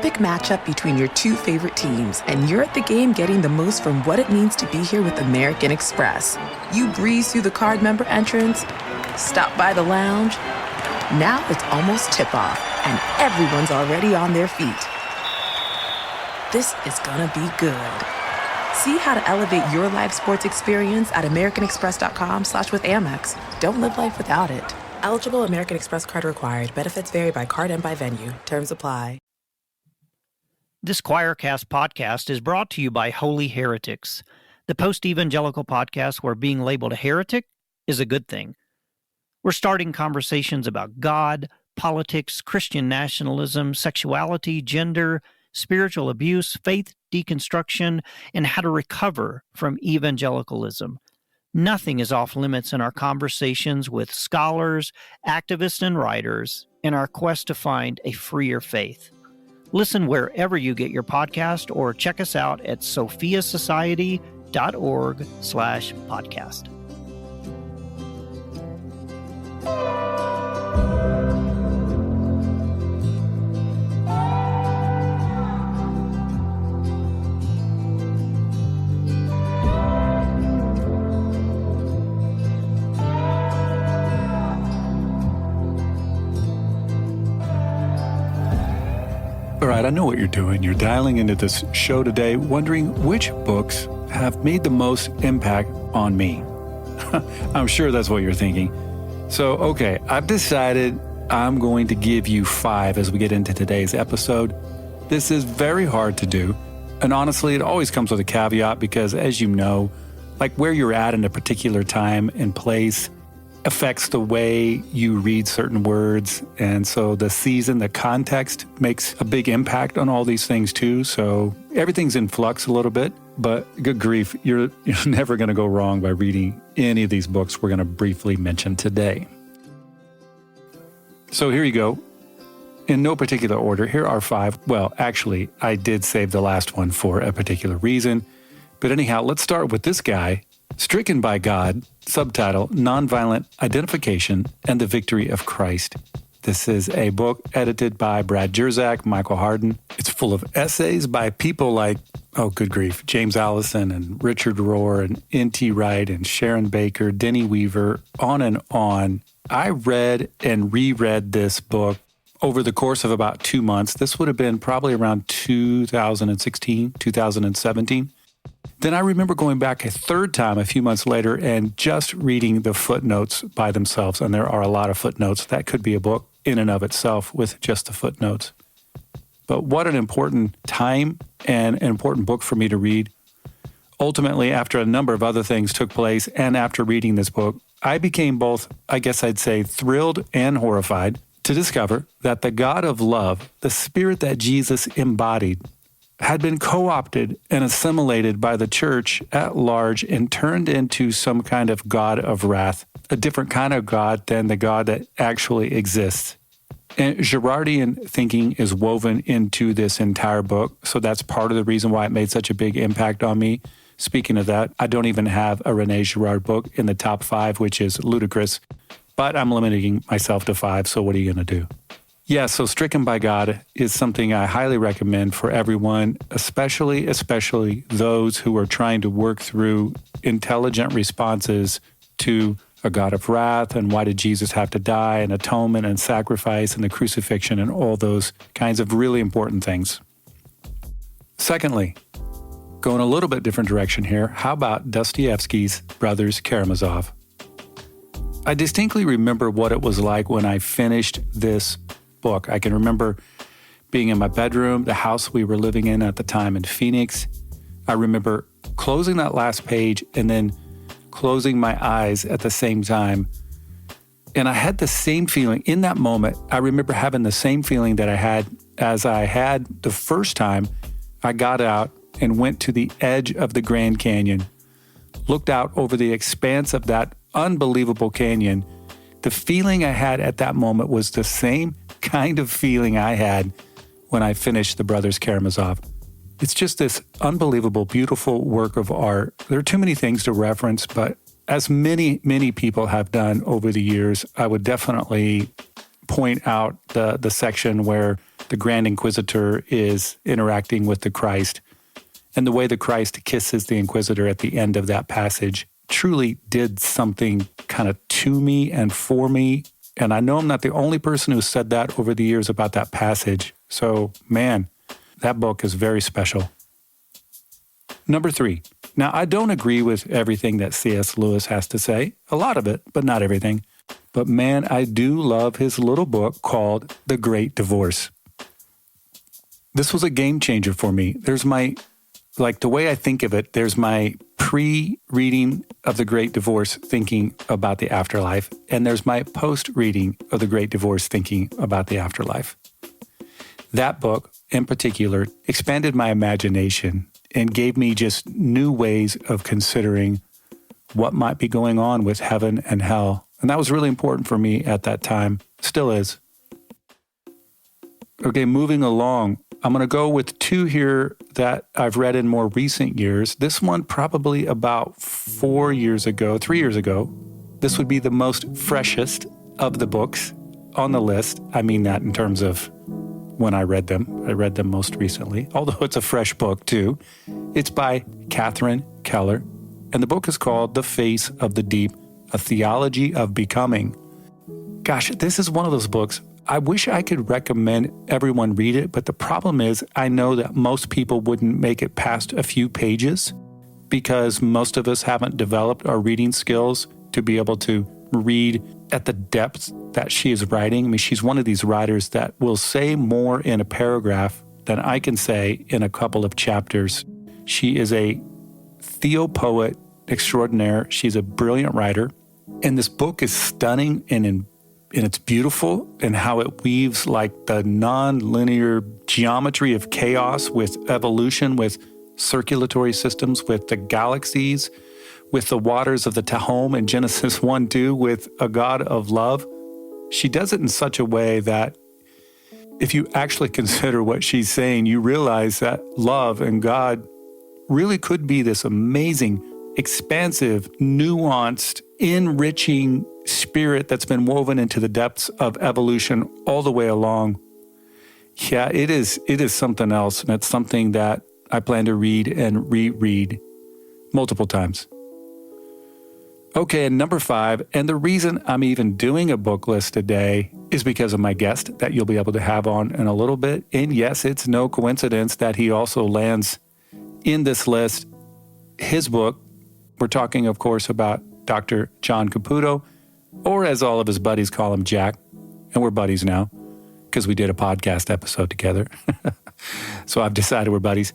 epic matchup between your two favorite teams, and you're at the game getting the most from what it means to be here with American Express. You breeze through the card member entrance, stop by the lounge. Now it's almost tip-off, and everyone's already on their feet. This is gonna be good. See how to elevate your live sports experience at americanexpress.com/withAmex. Don't live life without it. Eligible American Express card required. Benefits vary by card and by venue. Terms apply. This Choircast podcast is brought to you by Holy Heretics, the post-evangelical podcast where being labeled a heretic is a good thing. We're starting conversations about God, politics, Christian nationalism, sexuality, gender, spiritual abuse, faith deconstruction, and how to recover from evangelicalism. Nothing is off limits in our conversations with scholars, activists, and writers in our quest to find a freer faith. Listen wherever you get your podcast or check us out at sophiasociety.org/podcast. All right, I know what you're doing. You're dialing into this show today, wondering which books have made the most impact on me. I'm sure that's what you're thinking. So, okay, I've decided I'm going to give you 5 as we get into today's episode. This is very hard to do. And honestly, it always comes with a caveat because, as you know, like where you're at in a particular time and place affects the way you read certain words. And so the season, the context makes a big impact on all these things too. So everything's in flux a little bit, but good grief, you're never going to go wrong by reading any of these books we're going to briefly mention today. So here you go. In no particular order, here are 5. Well, actually, I did save the last one for a particular reason. But anyhow, let's start with this guy, Stricken by God, subtitle, Nonviolent Identification and the Victory of Christ. This is a book edited by Brad Jersak, Michael Hardin. It's full of essays by people like, oh, good grief, James Allison and Richard Rohr and N.T. Wright and Sharon Baker, Denny Weaver, on and on. I read and reread this book over the course of about 2 months. This would have been probably around 2016, 2017. Then I remember going back a third time a few months later and just reading the footnotes by themselves. And there are a lot of footnotes. That could be a book in and of itself with just the footnotes. But what an important time and an important book for me to read. Ultimately, after a number of other things took place and after reading this book, I became both, I guess I'd say, thrilled and horrified to discover that the God of love, the spirit that Jesus embodied, had been co-opted and assimilated by the church at large and turned into some kind of God of wrath, a different kind of God than the God that actually exists. And Girardian thinking is woven into this entire book, so that's part of the reason why it made such a big impact on me. Speaking of that, I don't even have a René Girard book in the top 5, which is ludicrous, but I'm limiting myself to 5, so what are you going to do? Yeah, so Stricken by God is something I highly recommend for everyone, especially those who are trying to work through intelligent responses to a God of wrath and why did Jesus have to die and atonement and sacrifice and the crucifixion and all those kinds of really important things. Secondly, going a little bit different direction here, how about Dostoevsky's Brothers Karamazov? I distinctly remember what it was like when I finished this book. I can remember being in my bedroom, the house we were living in at the time in Phoenix. I remember closing that last page and then closing my eyes at the same time. And I had the same feeling in that moment. I remember having the same feeling that I had as I had the first time I got out and went to the edge of the Grand Canyon, looked out over the expanse of that unbelievable canyon. The feeling I had at that moment was the same kind of feeling I had when I finished The Brothers Karamazov. It's just this unbelievable, beautiful work of art. There are too many things to reference, but as many people have done over the years, I would definitely point out the section where the Grand Inquisitor is interacting with the Christ. And the way the Christ kisses the Inquisitor at the end of that passage truly did something kind of to me and for me. And I know I'm not the only person who said that over the years about that passage. So, man, that book is very special. Number 3. Now, I don't agree with everything that C.S. Lewis has to say. A lot of it, but not everything. But man, I do love his little book called The Great Divorce. This was a game changer for me. There's my, the way I think of it, there's my pre-reading of The Great Divorce thinking about the afterlife, and there's my post-reading of The Great Divorce thinking about the afterlife. That book, in particular, expanded my imagination and gave me just new ways of considering what might be going on with heaven and hell. And that was really important for me at that time. Still is. Okay, moving along. I'm going to go with 2 here that I've read in more recent years. This one probably about 3 years ago. This would be the most freshest of the books on the list. I mean that in terms of when I read them. I read them most recently, although it's a fresh book too. It's by Catherine Keller, and the book is called The Face of the Deep, A Theology of Becoming. Gosh, this is one of those books. I wish I could recommend everyone read it, but the problem is I know that most people wouldn't make it past a few pages because most of us haven't developed our reading skills to be able to read at the depth that she is writing. I mean, she's one of these writers that will say more in a paragraph than I can say in a couple of chapters. She is a theopoet extraordinaire. She's a brilliant writer. And this book is stunning and it's beautiful in how it weaves like the non-linear geometry of chaos with evolution, with circulatory systems, with the galaxies, with the waters of the Tehom in Genesis 1-2, with a God of love. She does it in such a way that if you actually consider what she's saying, you realize that love and God really could be this amazing, expansive, nuanced, enriching spirit that's been woven into the depths of evolution all the way along. Yeah, it is something else, and it's something that I plan to read and reread multiple times. Okay, and number 5, and the reason I'm even doing a book list today is because of my guest that you'll be able to have on in a little bit. And yes, it's no coincidence that he also lands in this list. His book, we're talking, of course, about Dr. John Caputo, or as all of his buddies call him, Jack. And we're buddies now because we did a podcast episode together. So I've decided we're buddies.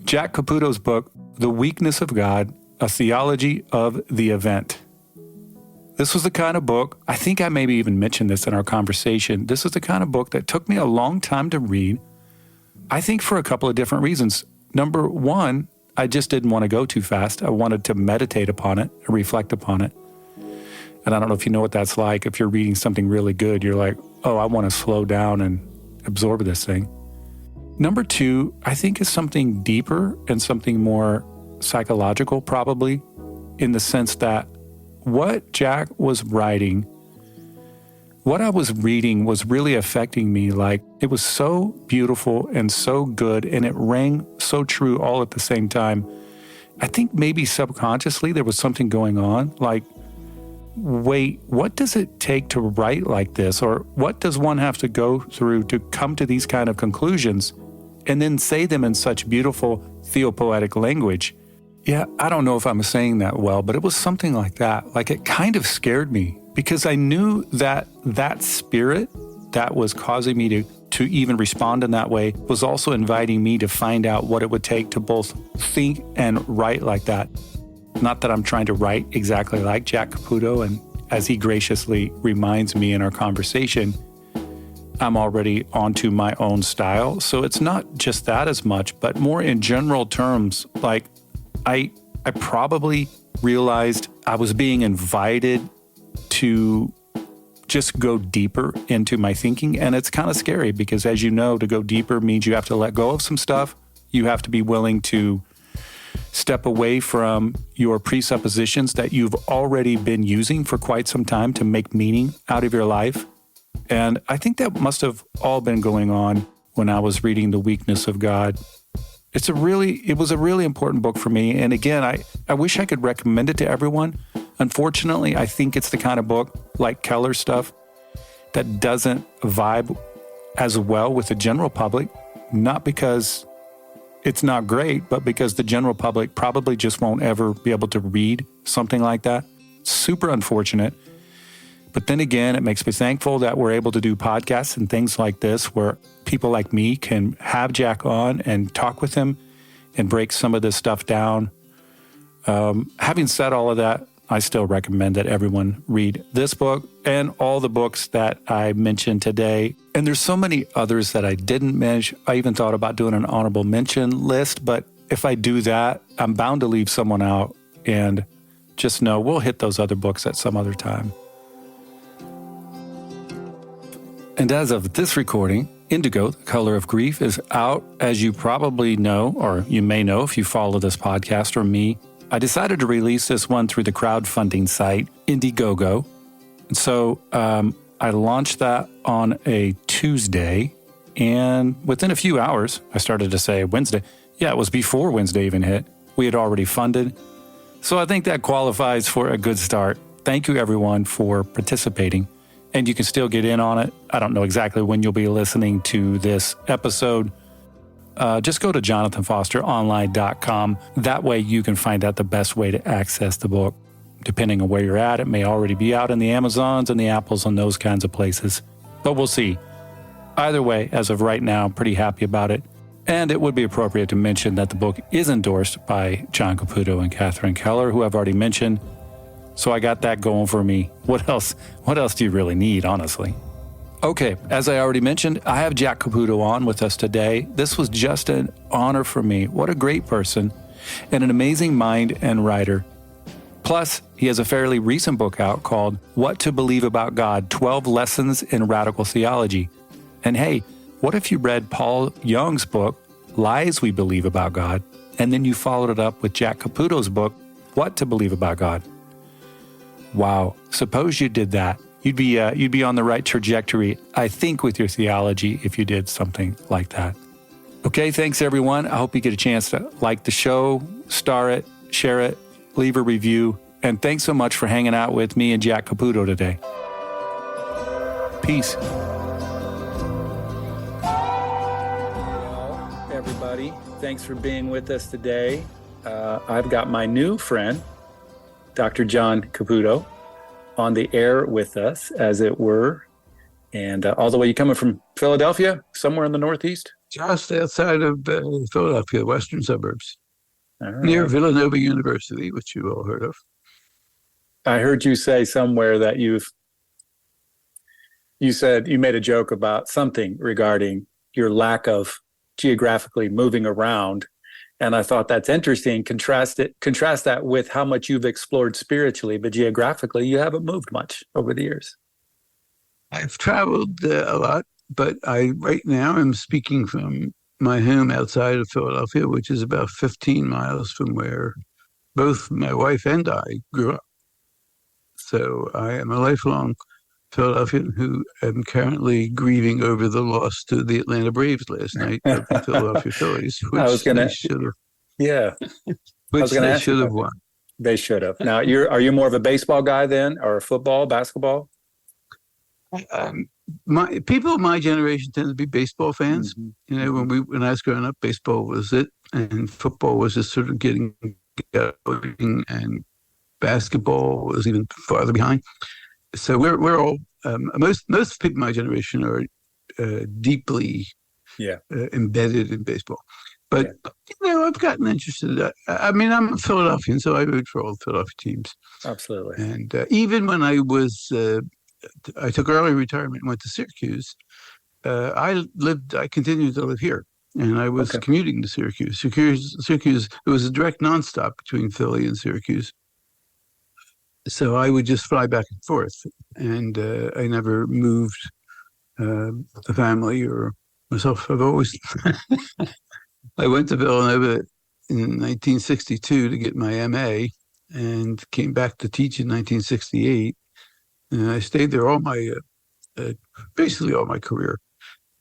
Jack Caputo's book, The Weakness of God, A Theology of the Event. This was the kind of book, I think I maybe even mentioned this in our conversation. This is the kind of book that took me a long time to read, I think for a couple of different reasons. Number 1, I just didn't want to go too fast. I wanted to meditate upon it and reflect upon it. And I don't know if you know what that's like. If you're reading something really good, you're like, oh, I want to slow down and absorb this thing. Number 2, I think is something deeper and something more psychological, probably, in the sense that what Jack was writing, what I was reading was really affecting me. Like, it was so beautiful and so good, and it rang so true all at the same time. I think maybe subconsciously there was something going on, like, wait, what does it take to write like this? Or what does one have to go through to come to these kind of conclusions and then say them in such beautiful theopoetic language? Yeah, I don't know if I'm saying that well, but it was something like that. Like, it kind of scared me because I knew that that spirit that was causing me to even respond in that way was also inviting me to find out what it would take to both think and write like that. Not that I'm trying to write exactly like Jack Caputo, and as he graciously reminds me in our conversation, I'm already onto my own style. So it's not just that as much, but more in general terms, like I probably realized I was being invited to just go deeper into my thinking. And it's kind of scary because, as you know, to go deeper means you have to let go of some stuff. You have to be willing to step away from your presuppositions that you've already been using for quite some time to make meaning out of your life. And I think that must have all been going on when I was reading The Weakness of God. It was a really important book for me. And again, I wish I could recommend it to everyone. Unfortunately, I think it's the kind of book, like Keller's stuff, that doesn't vibe as well with the general public, not because it's not great, but because the general public probably just won't ever be able to read something like that. Super unfortunate. But then again, it makes me thankful that we're able to do podcasts and things like this where people like me can have Jack on and talk with him and break some of this stuff down. Having said all of that, I still recommend that everyone read this book and all the books that I mentioned today. And there's so many others that I didn't mention. I even thought about doing an honorable mention list, but if I do that, I'm bound to leave someone out. And just know we'll hit those other books at some other time. And as of this recording, Indigo, The Color of Grief, is out. As you probably know, or you may know if you follow this podcast or me, I decided to release this one through the crowdfunding site, Indiegogo. And so I launched that on a Tuesday, and within a few hours, I started to say Wednesday. Yeah, it was before Wednesday even hit. We had already funded. So I think that qualifies for a good start. Thank you, everyone, for participating. And you can still get in on it. I don't know exactly when you'll be listening to this episode. Just go to jonathanfosteronline.com. That way you can find out the best way to access the book. Depending on where you're at, it may already be out in the Amazons and the Apples and those kinds of places. But we'll see. Either way, as of right now, I'm pretty happy about it. And it would be appropriate to mention that the book is endorsed by John Caputo and Catherine Keller, who I've already mentioned. So I got that going for me. What else do you really need, honestly? Okay, as I already mentioned, I have Jack Caputo on with us today. This was just an honor for me. What a great person and an amazing mind and writer. Plus, he has a fairly recent book out called What to Believe About God, 12 Lessons in Radical Theology. And hey, what if you read Paul Young's book, Lies We Believe About God, and then you followed it up with Jack Caputo's book, What to Believe About God? Wow, suppose you did that. You'd be on the right trajectory, I think, with your theology if you did something like that. Okay, thanks everyone. I hope you get a chance to like the show, star it, share it, leave a review, and thanks so much for hanging out with me and Jack Caputo today. Peace. Well, everybody, thanks for being with us today. I've got my new friend, Dr. John Caputo, on the air with us, as it were. And all the way, you coming from Philadelphia, somewhere in the Northeast? Just outside of Philadelphia, western suburbs, Right. near Villanova University, which you all heard of. I heard you say somewhere that you said you made a joke about something regarding your lack of geographically moving around. And I thought that's interesting. Contrast that with how much you've explored spiritually, but geographically, you haven't moved much over the years. I've traveled a lot, but I right now am speaking from my home outside of Philadelphia, which is about 15 miles from where both my wife and I grew up. So I am a lifelong Philadelphian who am currently grieving over the loss to the Atlanta Braves last night of the Philadelphia Phillies, which they should have. Yeah, which they should have won. They should have. Now, are you more of a baseball guy then, or football, basketball? People of my generation tend to be baseball fans. Mm-hmm. You know, when I was growing up, baseball was it, and football was just sort of getting going, and basketball was even farther behind. So we're all most people in my generation are deeply embedded in baseball. But you know, I've gotten interested. I mean, I'm a Philadelphian, so I root for all the Philadelphia teams. Absolutely. And even when I took early retirement and went to Syracuse. I continued to live here, and I was commuting to Syracuse. Syracuse. It was a direct nonstop between Philly and Syracuse. So I would just fly back and forth, and I never moved the family or myself. I've always. I went to Villanova in 1962 to get my MA, and came back to teach in 1968. And I stayed there basically all my career.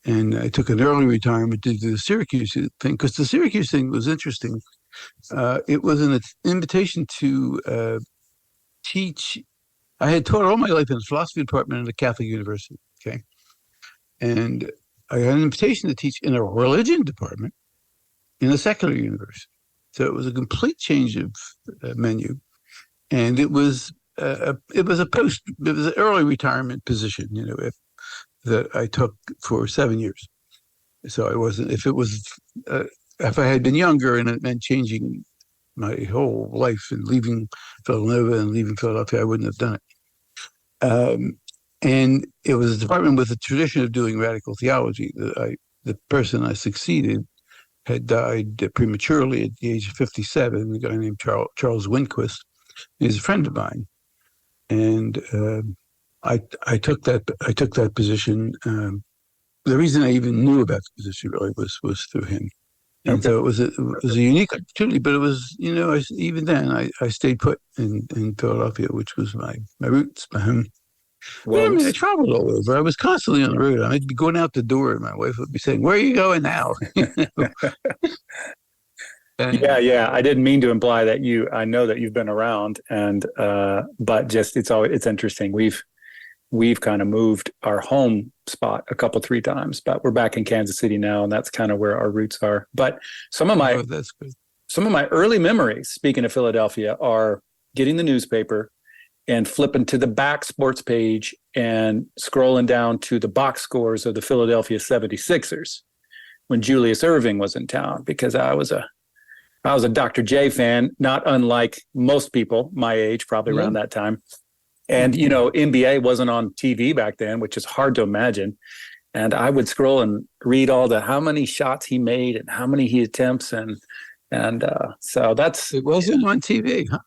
And I took an early retirement to do the Syracuse thing, because the Syracuse thing was interesting. It was an invitation to teach. I had taught all my life in the philosophy department at a Catholic university, okay? And I had an invitation to teach in a religion department in a secular university. So it was a complete change of menu. And it was an early retirement position, that I took for 7 years. So I wasn't, if I had been younger and it meant changing my whole life and leaving Villanova and leaving Philadelphia, I wouldn't have done it. And it was a department with a tradition of doing radical theology. The person I succeeded had died prematurely at the age of 57, a guy named Charles Winquist. He's a friend of mine. And I took that position. The reason I even knew about the position really was through him. And so it was a unique opportunity, but it was, even then I stayed put in Philadelphia, which was my roots, my home. Well, I traveled all over. I was constantly on the road. I'd be going out the door and my wife would be saying, "Where are you going now?" Yeah. I didn't mean to imply that I know that you've been around, but just it's interesting. We've kind of moved our home spot a couple, 3 times, but we're back in Kansas City now, and that's kind of where our roots are. But some of my early memories, speaking of Philadelphia, are getting the newspaper and flipping to the back sports page and scrolling down to the box scores of the Philadelphia 76ers when Julius Erving was in town, because I was a Dr. J fan, not unlike most people my age, probably around that time. And, NBA wasn't on TV back then, which is hard to imagine. And I would scroll and read how many shots he made and how many he attempts. And so it wasn't on TV, huh?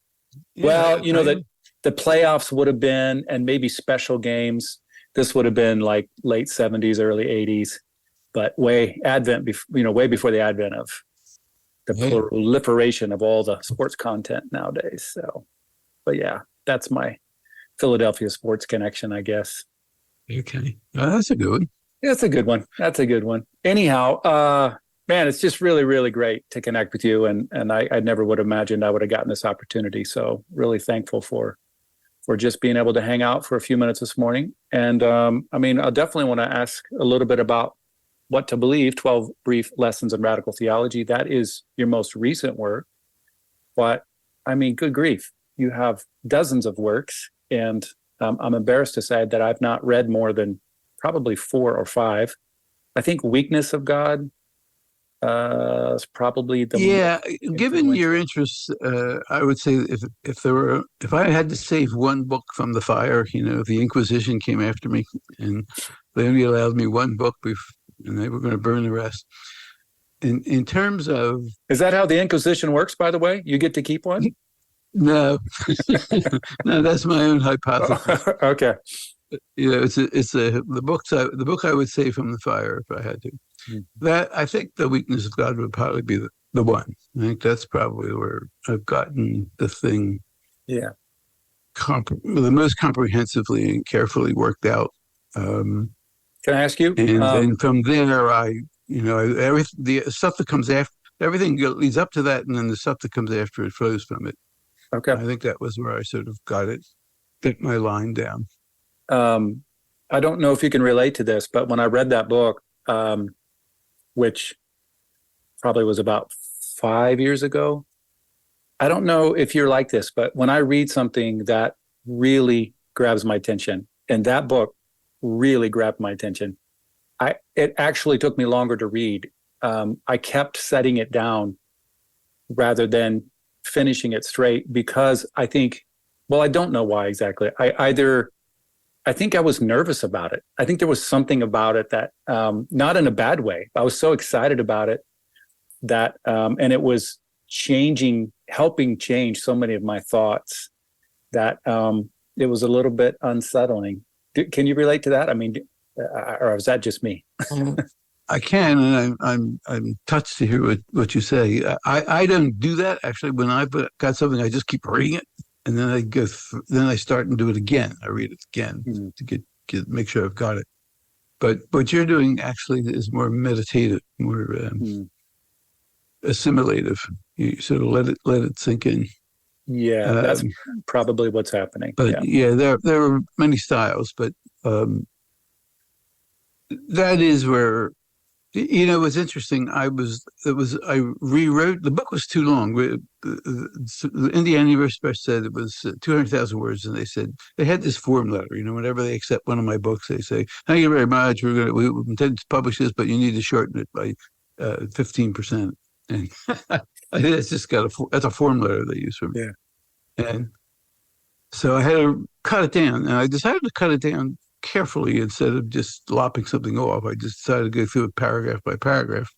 Yeah, well, the playoffs would have been, and maybe special games. This would have been like late 70s, early 80s, but way before the advent of the proliferation of all the sports content nowadays. So, but yeah, that's my Philadelphia sports connection, I guess. Okay. That's a good one. That's a good one. Anyhow, man, it's just really, really great to connect with you. And I never would have imagined I would have gotten this opportunity. So really thankful for just being able to hang out for a few minutes this morning. And I definitely want to ask a little bit about What to Believe, 12 Brief Lessons in Radical Theology. That is your most recent work. But good grief, you have dozens of works. And I'm embarrassed to say that I've not read more than probably 4 or 5. I think Weakness of God is probably the given your interests, I would say if I had to save one book from the fire, if the Inquisition came after me and they only allowed me one book and they were going to burn the rest. In terms of, is that how the Inquisition works? By the way, you get to keep one. No, no, that's my own hypothesis. Okay. The book I would say from the fire if I had to. That I think The Weakness of God would probably be the one. I think that's probably where I've gotten the thing. Yeah. The most comprehensively and carefully worked out. Can I ask you? And then from there, the stuff that comes after, everything leads up to that, and then the stuff that comes after it flows from it. Okay. I think that was where I sort of fit my line down. I don't know if you can relate to this, but when I read that book, which probably was about 5 years ago, I don't know if you're like this, but when I read something that really grabs my attention, and that book really grabbed my attention, it actually took me longer to read. I kept setting it down rather than finishing it straight, because I don't know why exactly. I think I was nervous about it. I think there was something about it that, not in a bad way. I was so excited about it that, and it was helping change so many of my thoughts that it was a little bit unsettling. Can you relate to that? Or is that just me? I can, and I'm touched to hear what you say. I don't do that actually. When I've got something, I just keep reading it, and then then I start and do it again. I read it again to make sure I've got it. But what you're doing actually is more meditative, more assimilative. You sort of let it sink in. Yeah, that's probably what's happening. But there are many styles, but that is where, you know, what's interesting. I rewrote the book. Was too long. The Indiana University Press said it was 200,000 words, and they said they had this form letter. You know, whenever they accept one of my books, they say, "Thank you very much. We intend to publish this, but you need to shorten it by 15%." And I think that's just that's a form letter they use for me. Yeah. And so I had to cut it down, and I decided to cut it down carefully instead of just lopping something off. I just decided to go through it paragraph by paragraph.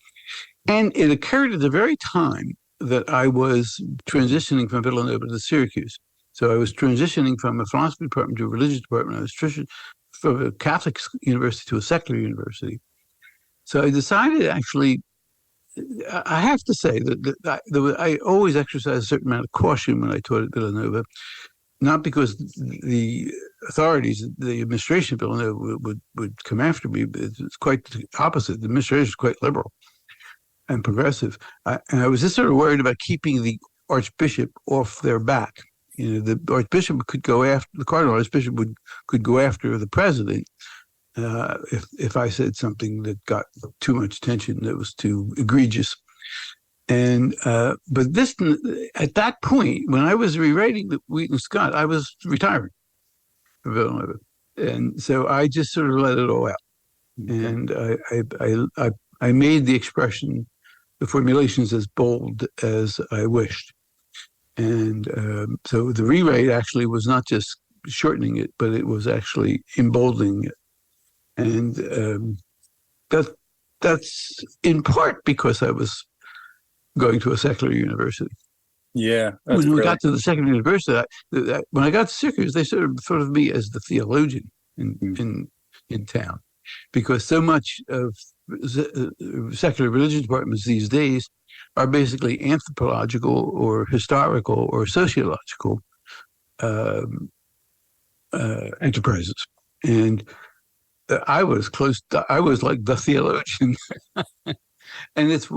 And it occurred at the very time that I was transitioning from Villanova to Syracuse. So I was transitioning from a philosophy department to a religious department. I was transitioning from a Catholic university to a secular university. So I decided, actually, I have to say that I always exercised a certain amount of caution when I taught at Villanova, not because the authorities, the administration of Villanova would come after me. It's quite the opposite. The administration is quite liberal and progressive. And I was just sort of worried about keeping the archbishop off their back. You know, the archbishop could go after, the cardinal archbishop could go after the president if I said something that got too much attention, that was too egregious. And but this, at that point, when I was rewriting the Wheaton Scott, I was retiring from Villanova, and so I just sort of let it all out. And I made the expression, the formulations, as bold as I wished. And so the rewrite actually was not just shortening it, but it was actually emboldening it. And that's in part because I was going to a secular university. Yeah. When we got to the secular university, when I got to Syracuse, they sort of thought of me as the theologian in town, because so much of secular religion departments these days are basically anthropological or historical or sociological enterprises. And I was like the theologian. And it's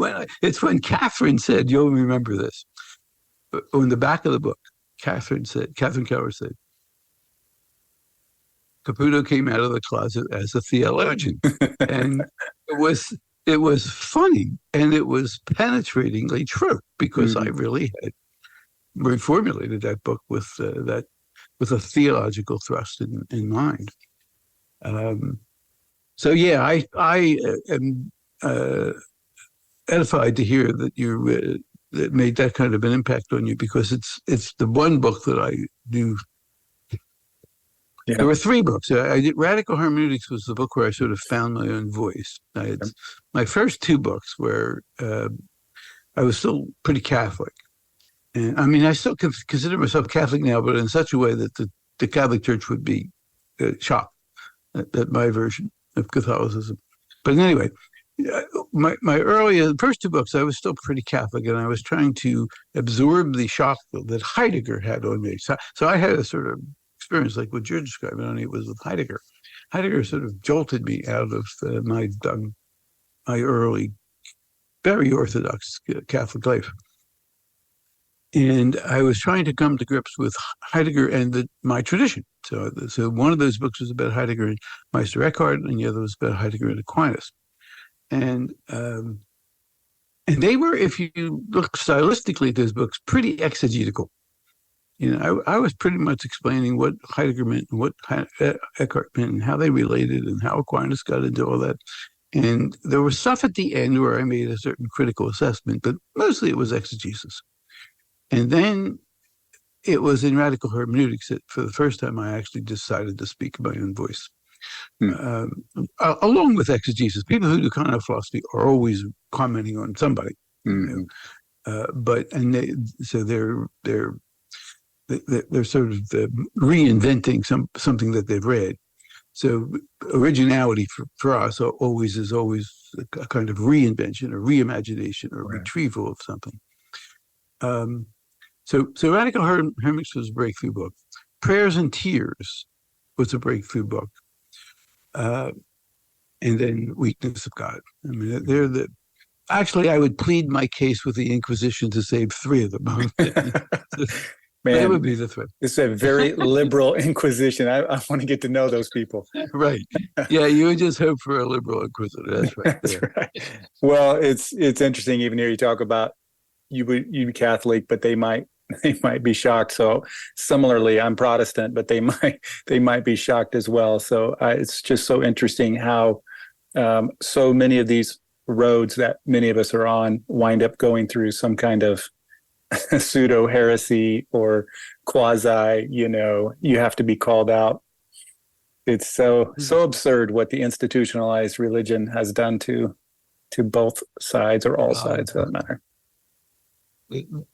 when Catherine said, you'll remember this, on the back of the book, Catherine Keller said, Caputo came out of the closet as a theologian. And it was funny, and it was penetratingly true, because I really had reformulated that book with a theological thrust in mind. So yeah, I am edified to hear that you that made that kind of an impact on you, because it's the one book that I do. Yeah. There were 3 books. I did Radical Hermeneutics was the book where I sort of found my own voice. My first 2 books where I was still pretty Catholic, and I mean I still consider myself Catholic now, but in such a way that the Catholic Church would be shocked at my version of Catholicism. But anyway, my first 2 books, I was still pretty Catholic, and I was trying to absorb the shock that Heidegger had on me. So I had a sort of experience like what you're describing, only it was with Heidegger. Heidegger sort of jolted me out of my early, very orthodox Catholic life. And I was trying to come to grips with Heidegger and my tradition. So one of those books was about Heidegger and Meister Eckhart, and the other was about Heidegger and Aquinas. And they were, if you look stylistically at those books, pretty exegetical. You know, I was pretty much explaining what Heidegger meant and what Eckhart meant and how they related and how Aquinas got into all that. And there was stuff at the end where I made a certain critical assessment, but mostly it was exegesis. And then it was in Radical Hermeneutics that for the first time I actually decided to speak in my own voice. Along with exegesis. People who do kind of philosophy are always commenting on somebody. You know? They're sort of reinventing something that they've read. So originality for us is always a kind of reinvention or reimagination or retrieval of something. So Radical Hermeneutics was a breakthrough book. Prayers and Tears was a breakthrough book. and then weakness of God. I mean, they're the. Actually, I would plead my case with the Inquisition to save three of them. They would Man, be the three. this is a very liberal Inquisition. I want to get to know those people. Right. Yeah, you would just hope for a liberal inquisitor. That's right. That's right. Well, it's interesting. Even here, you talk about you be Catholic, but they might be shocked. So similarly, I'm Protestant, but they might be shocked as well. So it's just so interesting how so many of these roads that many of us are on wind up going through some kind of pseudo heresy or quasi. You have to be called out. It's so absurd what the institutionalized religion has done to both sides, or all sides for that matter.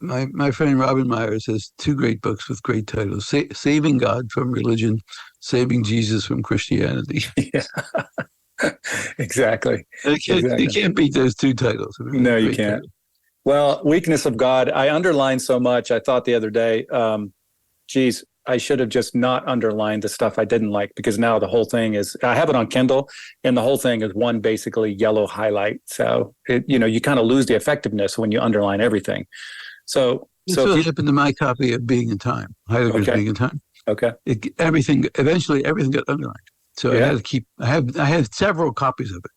My friend Robin Myers has two great books with great titles: Saving God from Religion, Saving Jesus from Christianity. Yeah, exactly. You can't beat those two titles. No, you can't. Titles. Well, weakness of God, I underlined so much. I thought the other day, I should have just not underlined the stuff I didn't like, because now the whole thing is, I have it on Kindle, and the whole thing is one basically yellow highlight. So, you kind of lose the effectiveness when you underline everything. So what happened to my copy of Being in Time, Heidegger's Being in Time. Okay. Eventually everything got underlined. So I had to keep, I had several copies of it.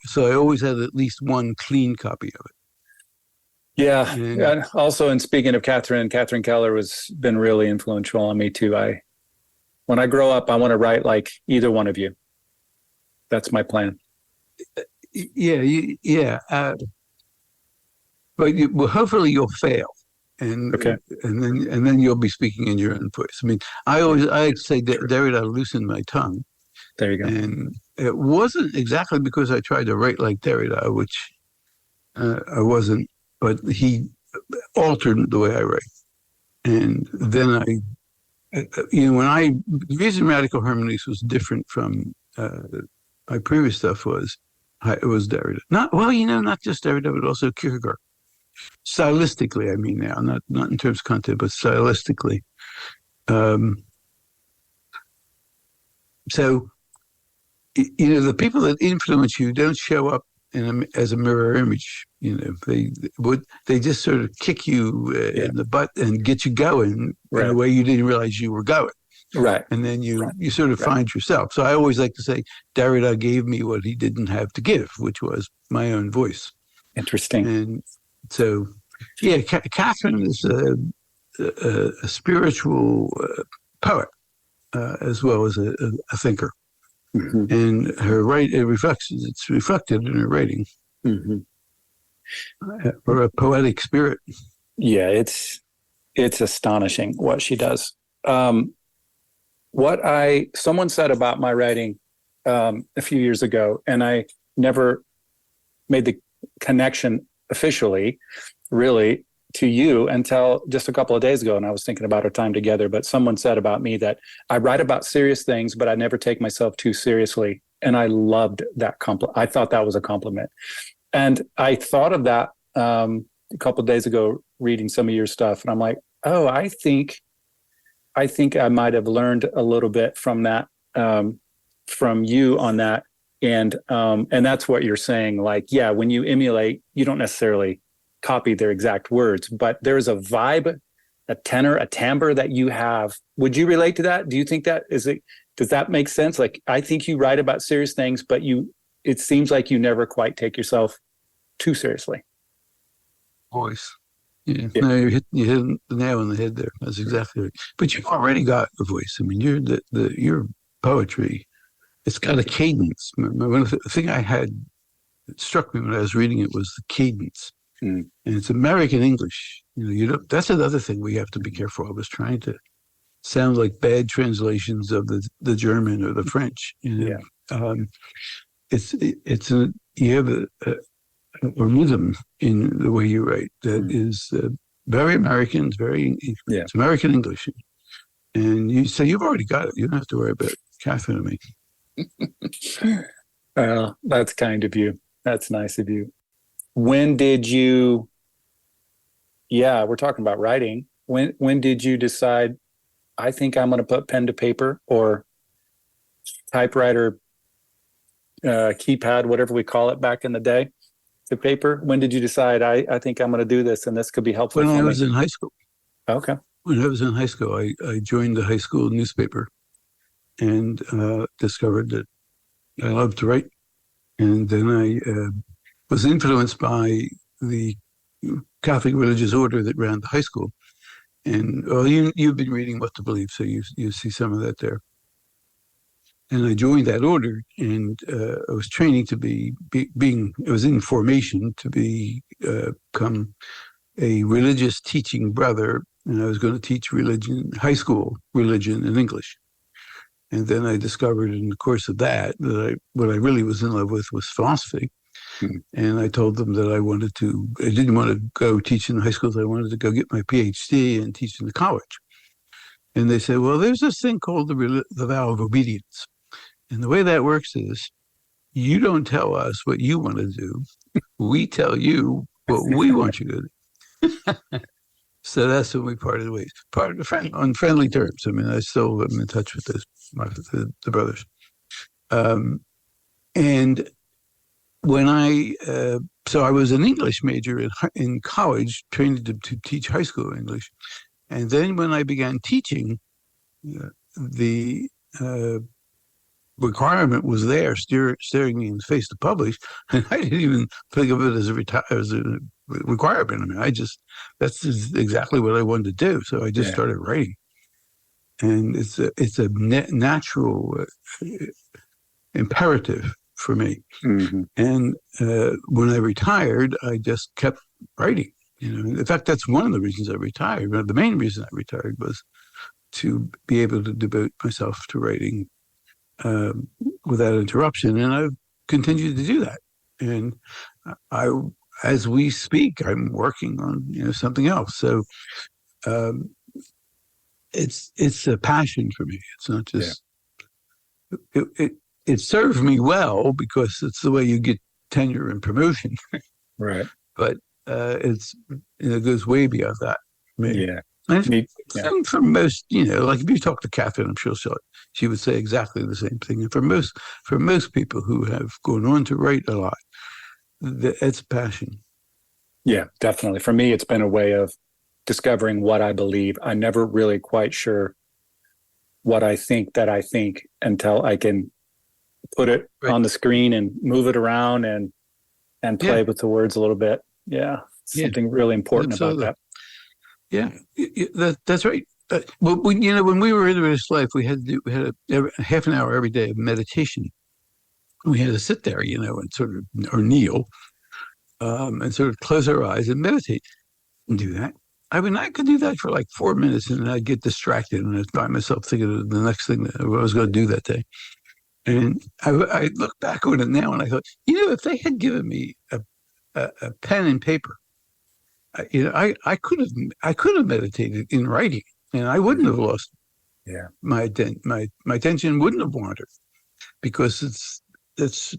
So I always had at least one clean copy of it. Yeah. And also, and speaking of Catherine Keller has been really influential on me too. When I grow up, I want to write like either one of you. That's my plan. Yeah. But hopefully you'll fail, and then you'll be speaking in your own voice. I mean, I say Derrida loosened my tongue. There you go. And it wasn't exactly because I tried to write like Derrida, which I wasn't. But he altered the way I write. And then the reason radical hermeneutics was different from my previous stuff was Derrida. Not just Derrida, but also Kierkegaard. Stylistically, I mean now, not in terms of content, but stylistically. So, the people that influence you don't show up as a mirror image. They just sort of kick you in the butt and get you going in a way you didn't realize you were going. Right. And then you sort of find yourself. So I always like to say Derrida gave me what he didn't have to give, which was my own voice. Interesting. And so, Catherine is a spiritual poet as well as a thinker. Mm-hmm. And her it's reflected in her writing. Mm-hmm. Or a poetic spirit. Yeah, it's astonishing what she does. Someone said about my writing a few years ago, and I never made the connection officially, really, to you until just a couple of days ago, and I was thinking about our time together. But someone said about me that I write about serious things, but I never take myself too seriously, and I loved that compliment. I thought that was a compliment, and I thought of that a couple of days ago, reading some of your stuff, and I'm like, oh, I think I might have learned a little bit from that, from you on that, and that's what you're saying. Like, yeah, when you emulate, you don't necessarily copy their exact words, but there's a vibe, a tenor, a timbre that you have. Would you relate to that? Do you think that does that make sense? Like, I think you write about serious things, but it seems like you never quite take yourself too seriously. Voice. Yeah. No, you hit the nail on the head there. That's exactly right. But you've already got a voice. I mean, your poetry, it's got a cadence. The thing that struck me when I was reading it was the cadence. And it's American English. That's another thing we have to be careful of, is trying to sound like bad translations of the German or the French. You have a rhythm in the way you write that is very American. It's American English, and you've already got it. You don't have to worry about Catherine and me. Well, that's kind of you. That's nice of you. When did you? Yeah, we're talking about writing. When did you decide, I think I'm going to put pen to paper, or typewriter keypad, whatever we call it back in the day, the paper? When did you decide, I think I'm going to do this and this could be helpful When for I me? was in high school. Okay. When I was in high school, I joined the high school newspaper and discovered that I loved to write. And then I was influenced by the Catholic religious order that ran the high school. And well, you've been reading What to Believe, so you see some of that there. And I joined that order, and I was training to I was in formation to become a religious teaching brother, and I was going to teach high school religion and English. And then I discovered in the course of that what I really was in love with was philosophy. Mm-hmm. And I told them that I didn't want to go teach in high schools. I wanted to go get my PhD and teach in the college. And they said, well, there's this thing called the vow of obedience. And the way that works is you don't tell us what you want to do. We tell you what we want you to do. So that's when we parted ways, on friendly terms. I mean, I still am in touch with the brothers. And when so I was an English major in college, trained to teach high school English. And then when I began teaching, the requirement was there, staring me in the face to publish, and I didn't even think of it as a requirement. I mean, that's exactly what I wanted to do. So I just started writing, and it's a natural imperative for me. Mm-hmm. And when I retired, I just kept writing. In fact, that's one of the reasons I retired. The main reason I retired was to be able to devote myself to writing without interruption, and I've continued to do that. And as we speak, I'm working on something else. So it's a passion for me. It's not just it served me well because it's the way you get tenure and promotion, right? But it goes way beyond that. Maybe. Yeah. And for most, like if you talk to Catherine, I'm sure she would say exactly the same thing. And for most people who have gone on to write a lot, it's passion. Yeah, definitely. For me, it's been a way of discovering what I believe. I'm never really quite sure what I think that I think until I can put it on the screen and move it around and play with the words a little bit. Yeah, something really important about that. Yeah, that's right. Well, when we were in this life, we had a half an hour every day of meditation. We had to sit there, and sort of, or kneel, and sort of close our eyes and meditate and do that. I mean, I could do that for like 4 minutes, and then I'd get distracted, and I'd find myself thinking of the next thing that I was going to do that day. And I look back on it now, and I thought, if they had given me a pen and paper, I could have meditated in writing, and I wouldn't have lost. Yeah, my attention wouldn't have wandered, because it's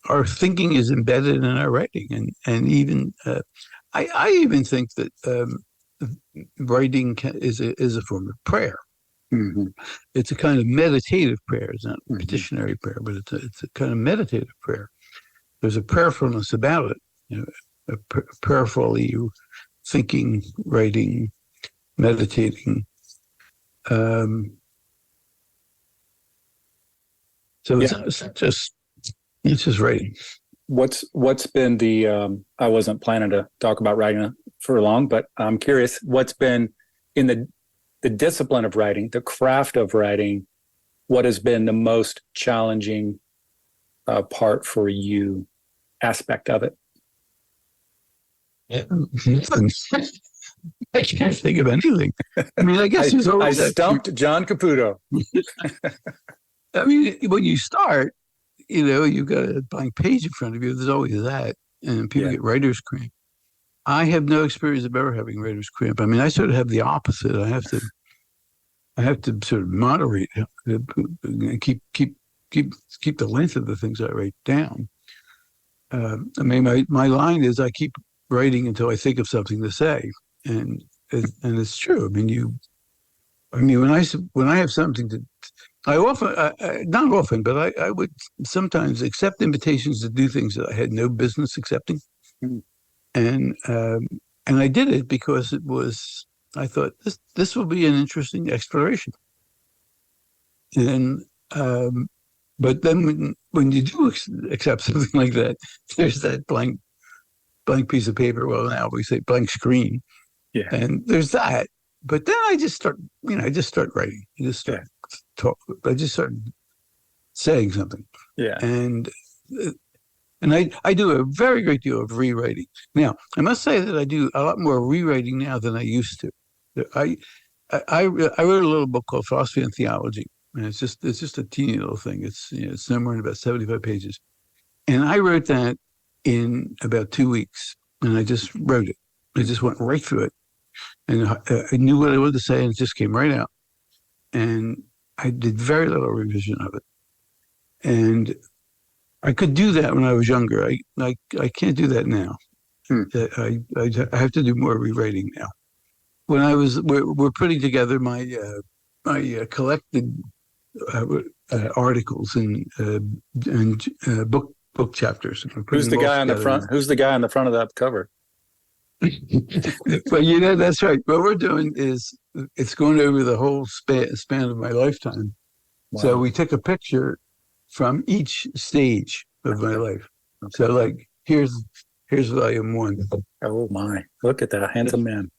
our thinking is embedded in our writing, and even I even think that writing is a form of prayer. Mm-hmm. It's a kind of meditative prayer. It's not a petitionary prayer, but it's a kind of meditative prayer. There's a prayerfulness about it. Prayerfully thinking, writing, meditating. So it's just writing. What's been the I wasn't planning to talk about writing for long, but I'm curious, what's been in the discipline of writing, the craft of writing, what has been the most challenging part for you, aspect of it? Yeah. I can't think of anything. I mean, I guess I stumped John Caputo. I mean, when you start, you've got a blank page in front of you. There's always that, and people get writer's cramp. I have no experience of ever having writer's cramp. I mean, I sort of have the opposite. I have to sort of moderate, keep the length of the things I write down. I mean, my line is I keep writing until I think of something to say, and it's true. I mean, when I have something I often, not often, but I would sometimes accept invitations to do things that I had no business accepting. Mm. And I did it because I thought this will be an interesting exploration. And, but then when you do accept something like that, there's that blank piece of paper. Well, now we say blank screen. Yeah. And there's that. But then I just start writing. I just start talk. I just start saying something. Yeah. And I do a very great deal of rewriting. Now, I must say that I do a lot more rewriting now than I used to. I wrote a little book called Philosophy and Theology, and it's just a teeny little thing. It's no more than about 75 pages, and I wrote that in about 2 weeks, and I just wrote it. I just went right through it, and I knew what I wanted to say, and it just came right out. And I did very little revision of it, and I could do that when I was younger. I can't do that now. I have to do more rewriting now. When we're putting together my collected articles and book chapters. Who's the guy on the front? Who's the guy on the front of that cover? Well, that's right. What we're doing is it's going over the whole span of my lifetime. Wow. So we took a picture from each stage of my life. So, like, here's volume 1. Oh my! Look at that handsome man.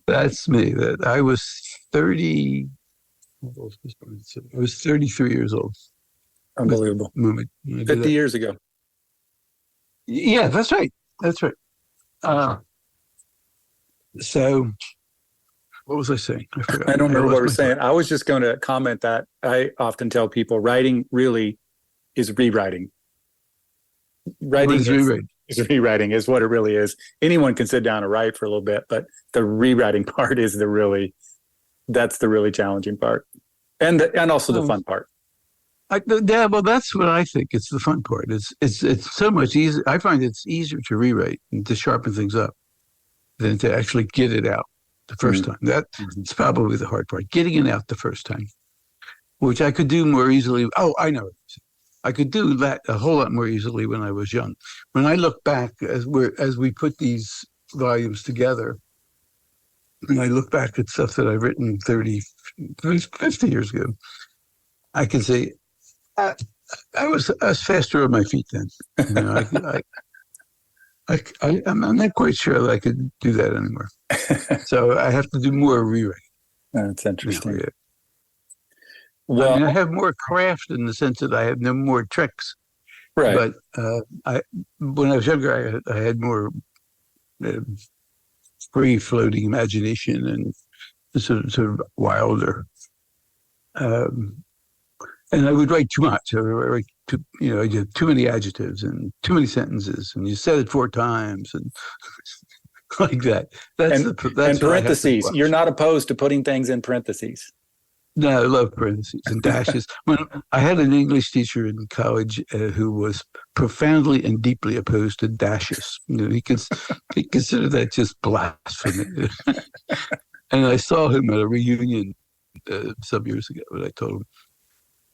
That's me. That I was 30. I was 33 years old. Unbelievable. 50 years ago. Yeah, that's right. That's right. So, what was I saying? I forgot. I don't remember what we're saying. I was just going to comment that I often tell people writing really is rewriting. Writing is rewriting is what it really is. Anyone can sit down and write for a little bit, but the rewriting part is that's the really challenging part, and also the fun part. Well, that's what I think. It's the fun part. It's so much easier. I find it's easier to rewrite and to sharpen things up than to actually get it out the first time. That's probably the hard part, getting it out the first time, which I could do more easily. Oh, I know. I could do that a whole lot more easily when I was young. When I look back as we put these volumes together, and I look back at stuff that I've written 30, 50 years ago, I can say I was faster on my feet then. You know, I'm not quite sure that I could do that anymore. So I have to do more rewriting. That's interesting. You know, well, I have more craft in the sense that I have no more tricks. Right. But when I was younger, I had more free-floating imagination and sort of wilder. And I would write too much. I would write I did too many adjectives and too many sentences, and you said it 4 times and like that. That's and parentheses. You're not opposed to putting things in parentheses. No, I love parentheses and dashes. When I had an English teacher in college who was profoundly and deeply opposed to dashes. You know, he considered that just blasphemy. And I saw him at a reunion some years ago, and I told him,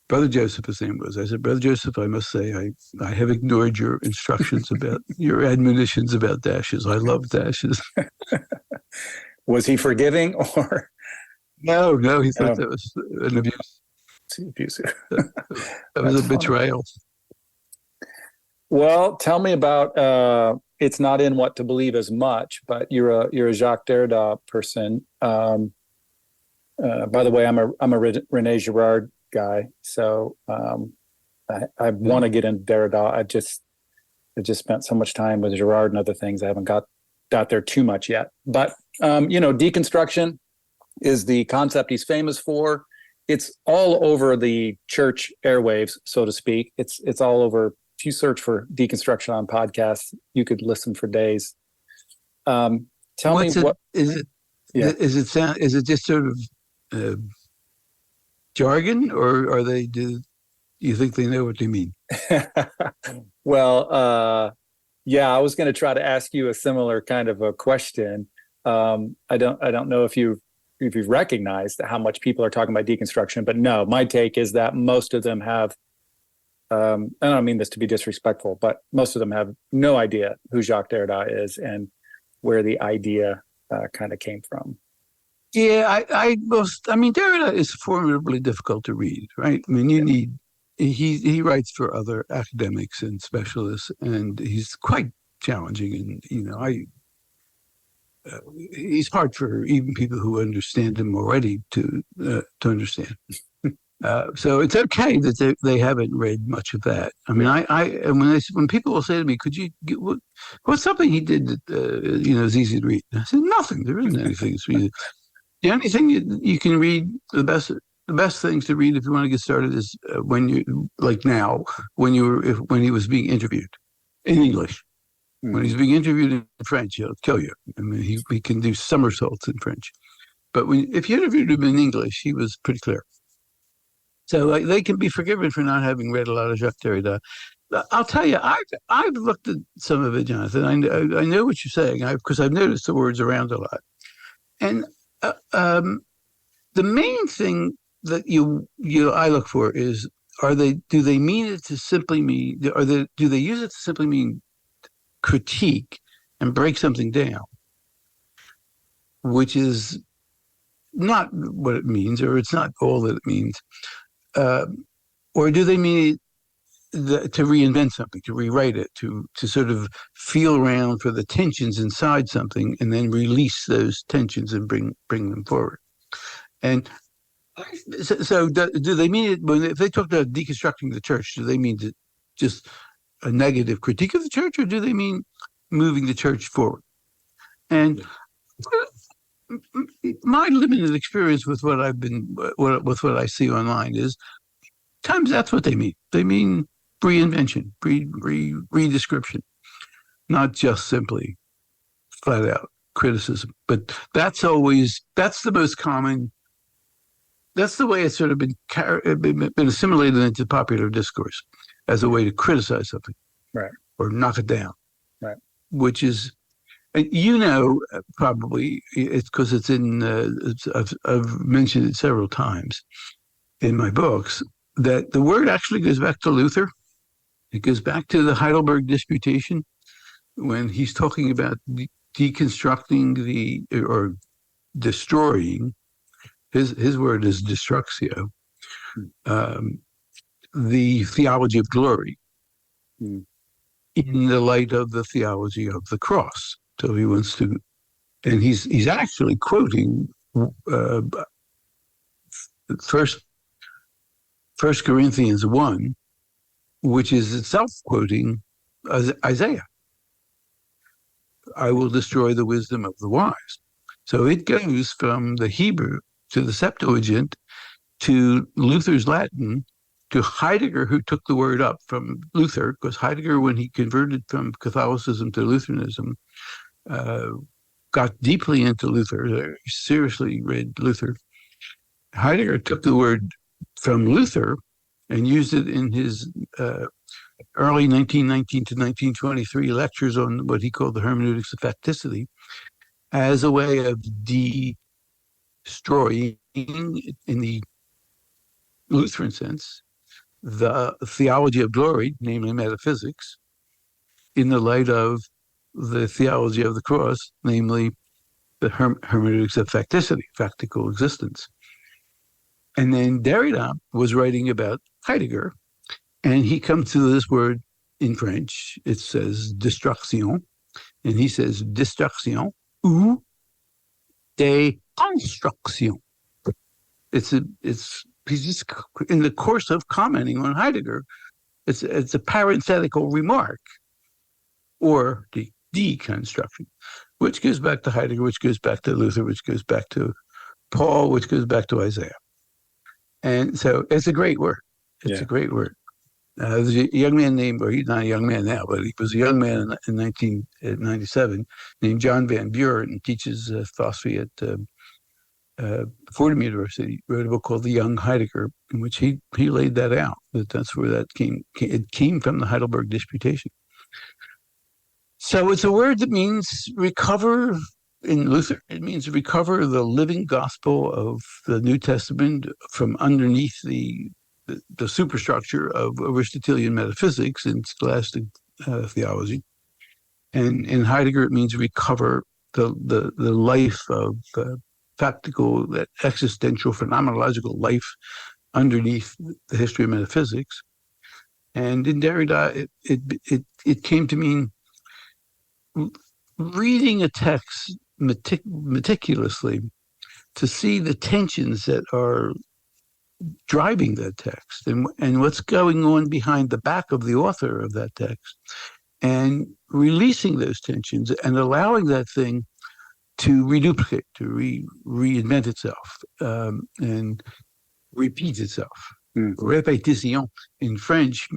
Brother Joseph, his name was. I said, Brother Joseph, I must say, I have ignored your instructions about your admonitions about dashes. I love dashes. Was he forgiving or? No, he thought that was an abuse. Abusive. That was a betrayal. Well, tell me about. It's not in What to Believe as much, but you're a Jacques Derrida person. By the way, I'm a René Girard guy, so I want to get into Derrida. I just spent so much time with Girard and other things. I haven't got there too much yet. But deconstruction is the concept he's famous for. It's all over the church airwaves, so to speak. It's all over. If you search for deconstruction on podcasts, you could listen for days. Tell me what is it? Yeah. Is it just sort of jargon, or do you think they know what they mean? Well, yeah, I was going to try to ask you a similar kind of a question. I don't know if you're you've recognized how much people are talking about deconstruction. But no, my take is that most of them have, I don't mean this to be disrespectful, but most of them have no idea who Jacques Derrida is and where the idea kind of came from. Yeah, I mean, Derrida is formidably difficult to read, right? I mean, he writes for other academics and specialists, and he's quite challenging. And, he's hard for even people who understand him already to understand. So it's okay that they haven't read much of that. I mean, when people will say to me, "Could you what's something he did that is easy to read?" I said, "Nothing. There isn't anything that's easy. The only thing you can read, the best things to read if you want to get started is when you when he was being interviewed in English. When he's being interviewed in French, he'll kill you. I mean, he can do somersaults in French, but if you interviewed him in English, he was pretty clear. So they can be forgiven for not having read a lot of Jacques Derrida. I'll tell you, I've looked at some of it, Jonathan. I know what you're saying because I've noticed the words around a lot. And the main thing that I look for is do they mean it to simply mean, do they use it to simply mean critique and break something down, which is not what it means, or it's not all that it means. Or do they mean to reinvent something, to rewrite it, to sort of feel around for the tensions inside something and then release those tensions and bring them forward? And so do they mean it, if they talk about deconstructing the church, do they mean just a negative critique of the church, or do they mean moving the church forward? And my limited experience with what I see online is sometimes that's what they mean. They mean reinvention, redescription, not just simply flat out criticism. But that's the most common. That's the way it's sort of been assimilated into popular discourse as a way to criticize something, right, or knock it down, right. Which is, probably it's because it's in. I've mentioned it several times in my books that the word actually goes back to Luther. It goes back to the Heidelberg Disputation when he's talking about deconstructing or destroying. His word is destructio. The theology of glory in the light of the theology of the cross. So he wants to, and he's actually quoting First Corinthians 1, which is itself quoting Isaiah. I will destroy the wisdom of the wise. So it goes from the Hebrew to the Septuagint to Luther's Latin to Heidegger, who took the word up from Luther, because Heidegger, when he converted from Catholicism to Lutheranism, got deeply into Luther, seriously read Luther. Heidegger took the word from Luther and used it in his early 1919 to 1923 lectures on what he called the hermeneutics of facticity as a way of destroying, in the Lutheran sense, the theology of glory, namely metaphysics, in the light of the theology of the cross, namely the hermeneutics of facticity, factical existence. And then Derrida was writing about Heidegger, and he comes to this word in French. It says destruction, and he says destruction ou déconstruction. He's just in the course of commenting on Heidegger. It's a parenthetical remark, or the deconstruction, which goes back to Heidegger, which goes back to Luther, which goes back to Paul, which goes back to Isaiah. And so it's a great word. It's a great word. There's a young man named, or he's not a young man now, but he was a young man in 1997 named John Van Buren, teaches philosophy at Fordham University, wrote a book called The Young Heidegger, in which he laid that out, that's where that came. It came from the Heidelberg Disputation. So it's a word that means recover in Luther, it means recover the living gospel of the New Testament from underneath the superstructure of Aristotelian metaphysics in scholastic theology. And in Heidegger, it means recover the life of practical, that existential, phenomenological life underneath the history of metaphysics. And in Derrida, it came to mean reading a text meticulously to see the tensions that are driving that text and what's going on behind the back of the author of that text, and releasing those tensions and allowing that thing to reduplicate, to reinvent itself, and repeat itself. Répétition in French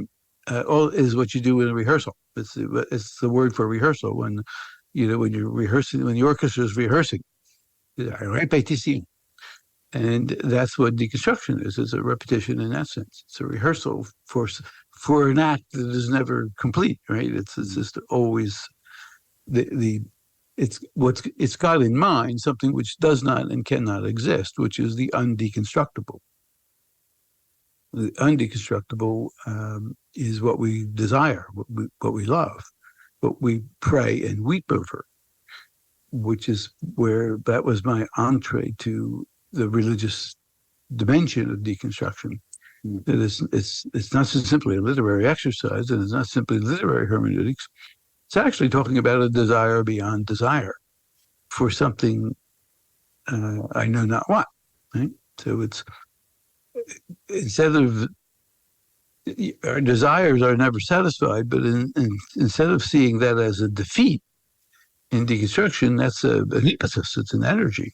is what you do in a rehearsal. It's the word for rehearsal when you're rehearsing, when the orchestra is rehearsing. Répétition. And that's what deconstruction is. It's a repetition in that sense. It's a rehearsal for an act that is never complete, right? It's just always it's got in mind something which does not and cannot exist, which is the undeconstructible. The undeconstructible is what we desire, what we love, what we pray and weep over, which is where that was my entree to the religious dimension of deconstruction. That it's not simply a literary exercise, and it's not simply literary hermeneutics. It's actually talking about a desire beyond desire for something I know not what. Right? So it's, instead of, our desires are never satisfied, but instead of seeing that as a defeat in deconstruction, that's an impetus. It's an energy.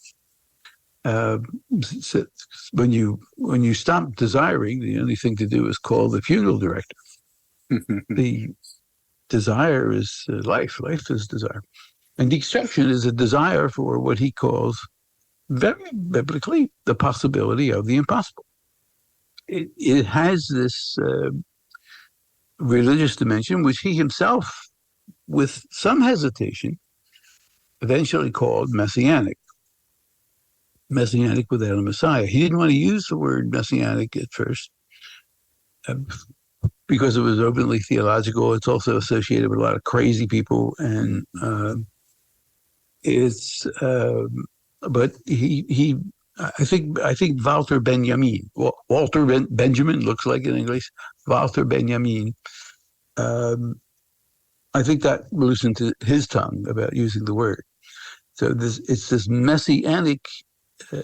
So when you stop desiring, the only thing to do is call the funeral director. The desire is life. Life is desire. And deconstruction is a desire for what he calls, very biblically, the possibility of the impossible. It has this religious dimension, which he himself, with some hesitation, eventually called messianic. Messianic without a Messiah. He didn't want to use the word messianic at first because it was openly theological. It's also associated with a lot of crazy people, and but he I think Walter Benjamin. Walter Benjamin looks like in English. Walter Benjamin. I think that loosened his tongue about using the word. So it's this messianic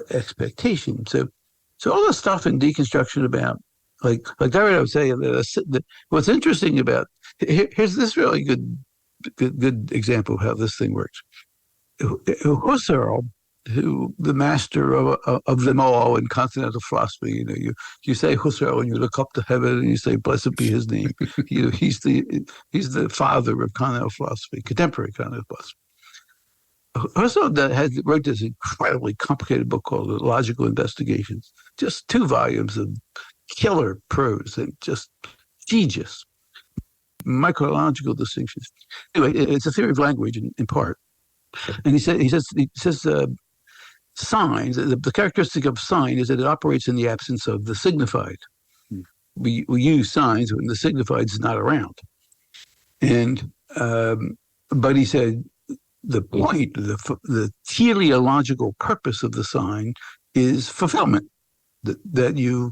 expectation. So all the stuff in deconstruction about, like Derrida was saying, that what's interesting about, here's this really good example of how this thing works. Husserl, who the master of them all in continental philosophy, you say Husserl and you look up to heaven and you say, blessed be his name. He's the father of continental philosophy, contemporary continental philosophy. Husserl wrote this incredibly complicated book called Logical Investigations, just 2 volumes of killer prose and just genius, micrological distinctions. Anyway, it's a theory of language in part. And he says signs, the characteristic of sign is that it operates in the absence of the signified. We use signs when the signified is not around. And but he said, the point, the teleological purpose of the sign is fulfillment. That you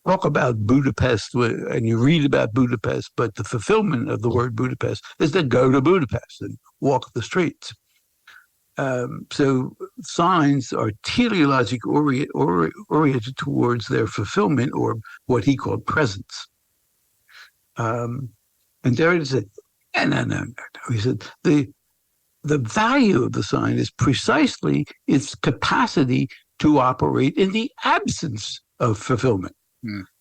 talk about Budapest and you read about Budapest, but the fulfillment of the word Budapest is to go to Budapest and walk the streets. So signs are teleologically oriented towards their fulfillment, or what he called presence. And Derrida said, no. He said, the value of the sign is precisely its capacity to operate in the absence of fulfillment.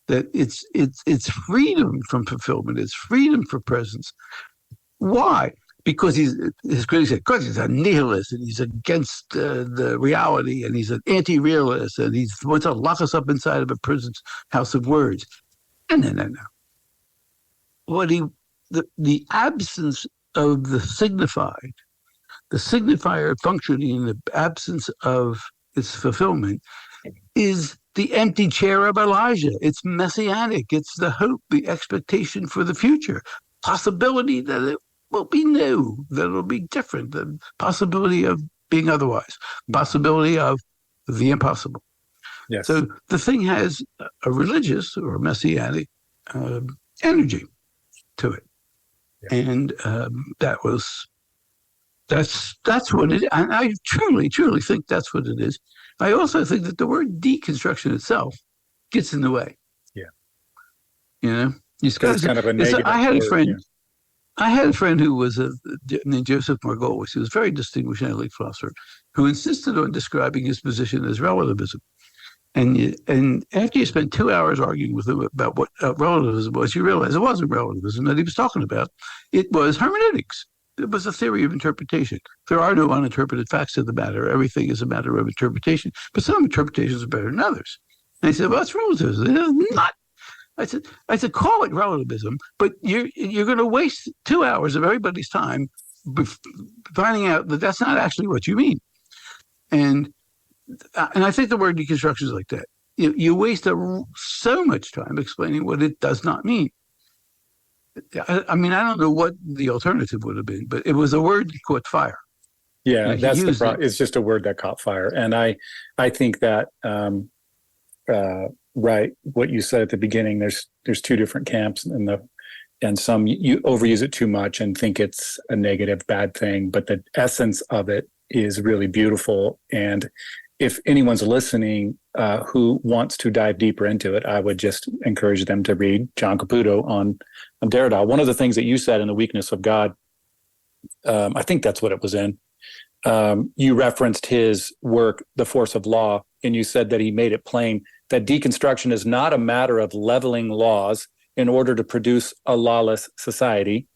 That it's freedom from fulfillment, it's freedom for presence. Why? Because his critics said, because he's a nihilist and he's against the reality and he's an anti-realist and he wants to lock us up inside of a prison's house of words. No. The absence of the signified, the signifier functioning in the absence of its fulfillment is the empty chair of Elijah. It's messianic. It's the hope, the expectation for the future, possibility that it will be new, that it'll be different, the possibility of being otherwise, possibility of the impossible. Yes. So the thing has a religious or messianic energy to it. Yeah. And that's what it is. And I truly think that's what it is. I also think that the word deconstruction itself gets in the way. Yeah. You know? It's kind of a negative I had a friend. Yeah. I had a friend who was named Joseph Margolis. He was a very distinguished analytic philosopher who insisted on describing his position as relativism. And after you spent 2 hours arguing with him about what relativism was, you realize it wasn't relativism that he was talking about. It was hermeneutics. It was a theory of interpretation. There are no uninterpreted facts of the matter. Everything is a matter of interpretation. But some interpretations are better than others. And he said, well, that's relativism. It is not. I said, call it relativism, but you're going to waste 2 hours of everybody's time finding out that that's not actually what you mean. And I think the word deconstruction is like that. You waste so much time explaining what it does not mean. I mean, I don't know what the alternative would have been, but it was a word that caught fire. Yeah, that's the problem. It's just a word that caught fire. And I think that, right, what you said at the beginning, there's two different camps, and some you overuse it too much and think it's a negative, bad thing, but the essence of it is really beautiful. And if anyone's listening who wants to dive deeper into it, I would just encourage them to read John Caputo on Derrida. One of the things that you said in The Weakness of God, I think that's what it was in, you referenced his work, The Force of Law, and you said that he made it plain that deconstruction is not a matter of leveling laws in order to produce a lawless society,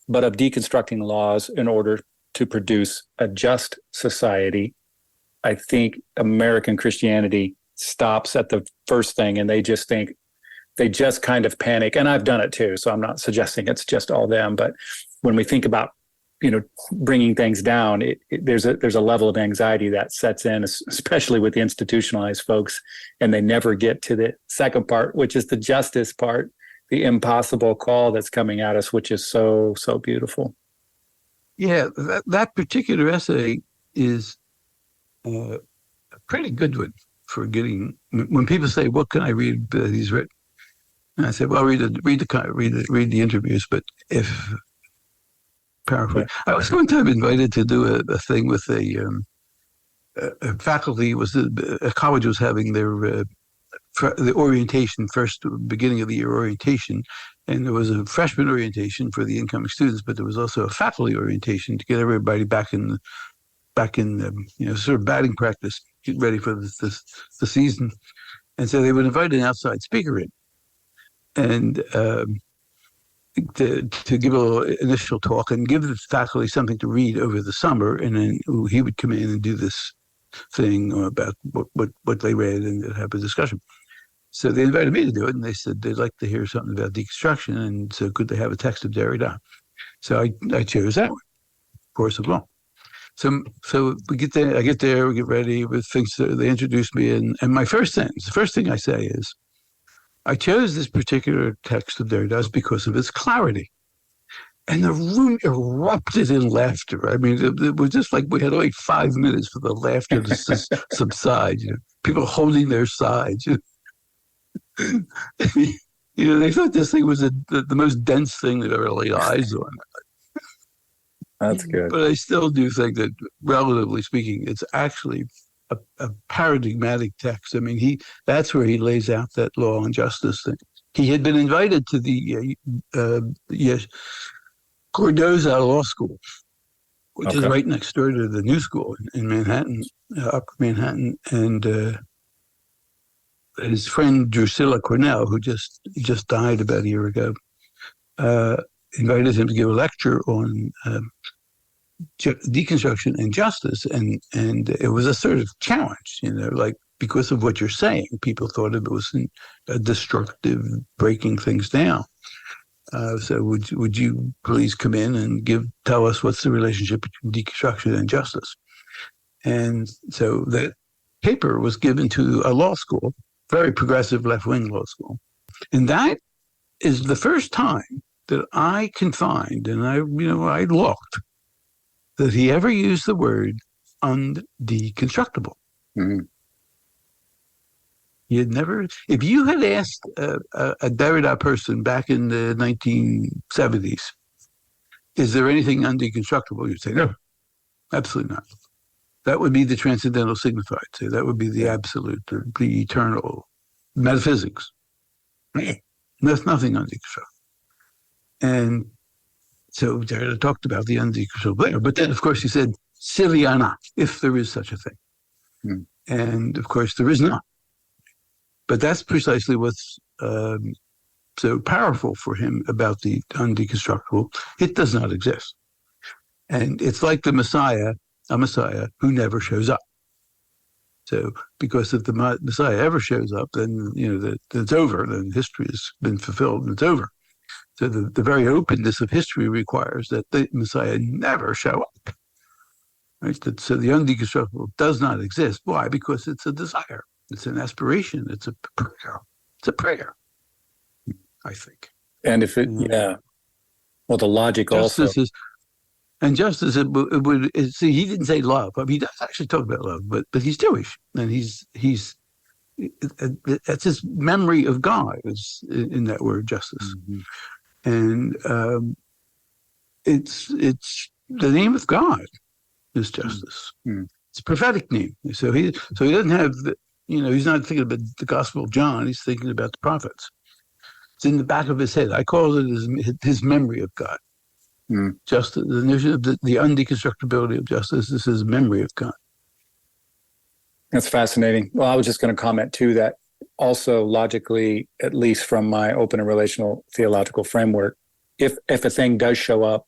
but of deconstructing laws in order to produce a just society. I think American Christianity stops at the first thing, and they just kind of panic. And I've done it too, so I'm not suggesting it's just all them. But when we think about, bringing things down, there's a level of anxiety that sets in, especially with the institutionalized folks, and they never get to the second part, which is the justice part, the impossible call that's coming at us, which is so, so beautiful. Yeah, that particular essay is a pretty good one for getting. When people say, "What can I read that he's written?" And I say, "Well, read the interviews." But if paraphrase, I was one time invited to do a thing with a faculty. A college was having the orientation first, beginning of the year orientation, and there was a freshman orientation for the incoming students, but there was also a faculty orientation to get everybody back in sort of batting practice, get ready for the season. And so they would invite an outside speaker in, and to give a little initial talk and give the faculty something to read over the summer, and then he would come in and do this thing about what they read and have a discussion. So they invited me to do it, and they said they'd like to hear something about deconstruction, and so could they have a text of Derrida? So I chose that one, Force of Law. So we get there, I get there, we get ready with things. They introduce me, and my first sentence, the first thing I say is, I chose this particular text of Derrida's because of its clarity. And the room erupted in laughter. I mean, it was just like we had only 5 minutes for the laughter to subside. People holding their sides. They thought this thing was the most dense thing they've ever laid eyes on. That's good. But I still do think that, relatively speaking, it's actually a paradigmatic text. I mean, that's where he lays out that law and justice thing. He had been invited to the Cordoza Law School, which is right next door to the New School in Manhattan, Upper Manhattan, and his friend Drusilla Cornell, who just died about a year ago, invited him to give a lecture on deconstruction and justice, and it was a sort of challenge, like, because of what you're saying, people thought of it was a destructive, breaking things down. So would you please come in and tell us what's the relationship between deconstruction and justice? And so that paper was given to a law school, very progressive left-wing law school. And that is the first time that I can find, and I looked, that he ever used the word undeconstructible. Mm-hmm. He had never, if you had asked a Derrida person back in the 1970s, is there anything undeconstructible? You'd say, no, absolutely not. That would be the transcendental signified. So that would be the absolute, the eternal metaphysics. There's nothing undeconstructible. And so Derrida talked about the undeconstructible there. But then, of course, he said, s'il y en a, if there is such a thing. Mm. And, of course, there is not. But that's precisely what's so powerful for him about the undeconstructible. It does not exist. And it's like the Messiah, a Messiah who never shows up. So, because if the Messiah ever shows up, then, it's over. Then history has been fulfilled and it's over. So the very openness of history requires that the Messiah never show up. Right? So the undeconstructible does not exist. Why? Because it's a desire. It's an aspiration. It's a prayer. It's a prayer, I think. And if it, well, the logic justice also. Justice, it would see, he didn't say love. I mean, he does actually talk about love, but he's Jewish, and that's his memory of God is in that word, justice. Mm-hmm. And it's the name of God is justice. Mm-hmm. It's a prophetic name. So he doesn't have he's not thinking about the Gospel of John. He's thinking about the prophets. It's in the back of his head. I call it his memory of God. Mm. Justice, the notion of the undeconstructibility of justice is his memory of God. That's fascinating. Well, I was just going to comment too that also logically, at least from my open and relational theological framework, if a thing does show up,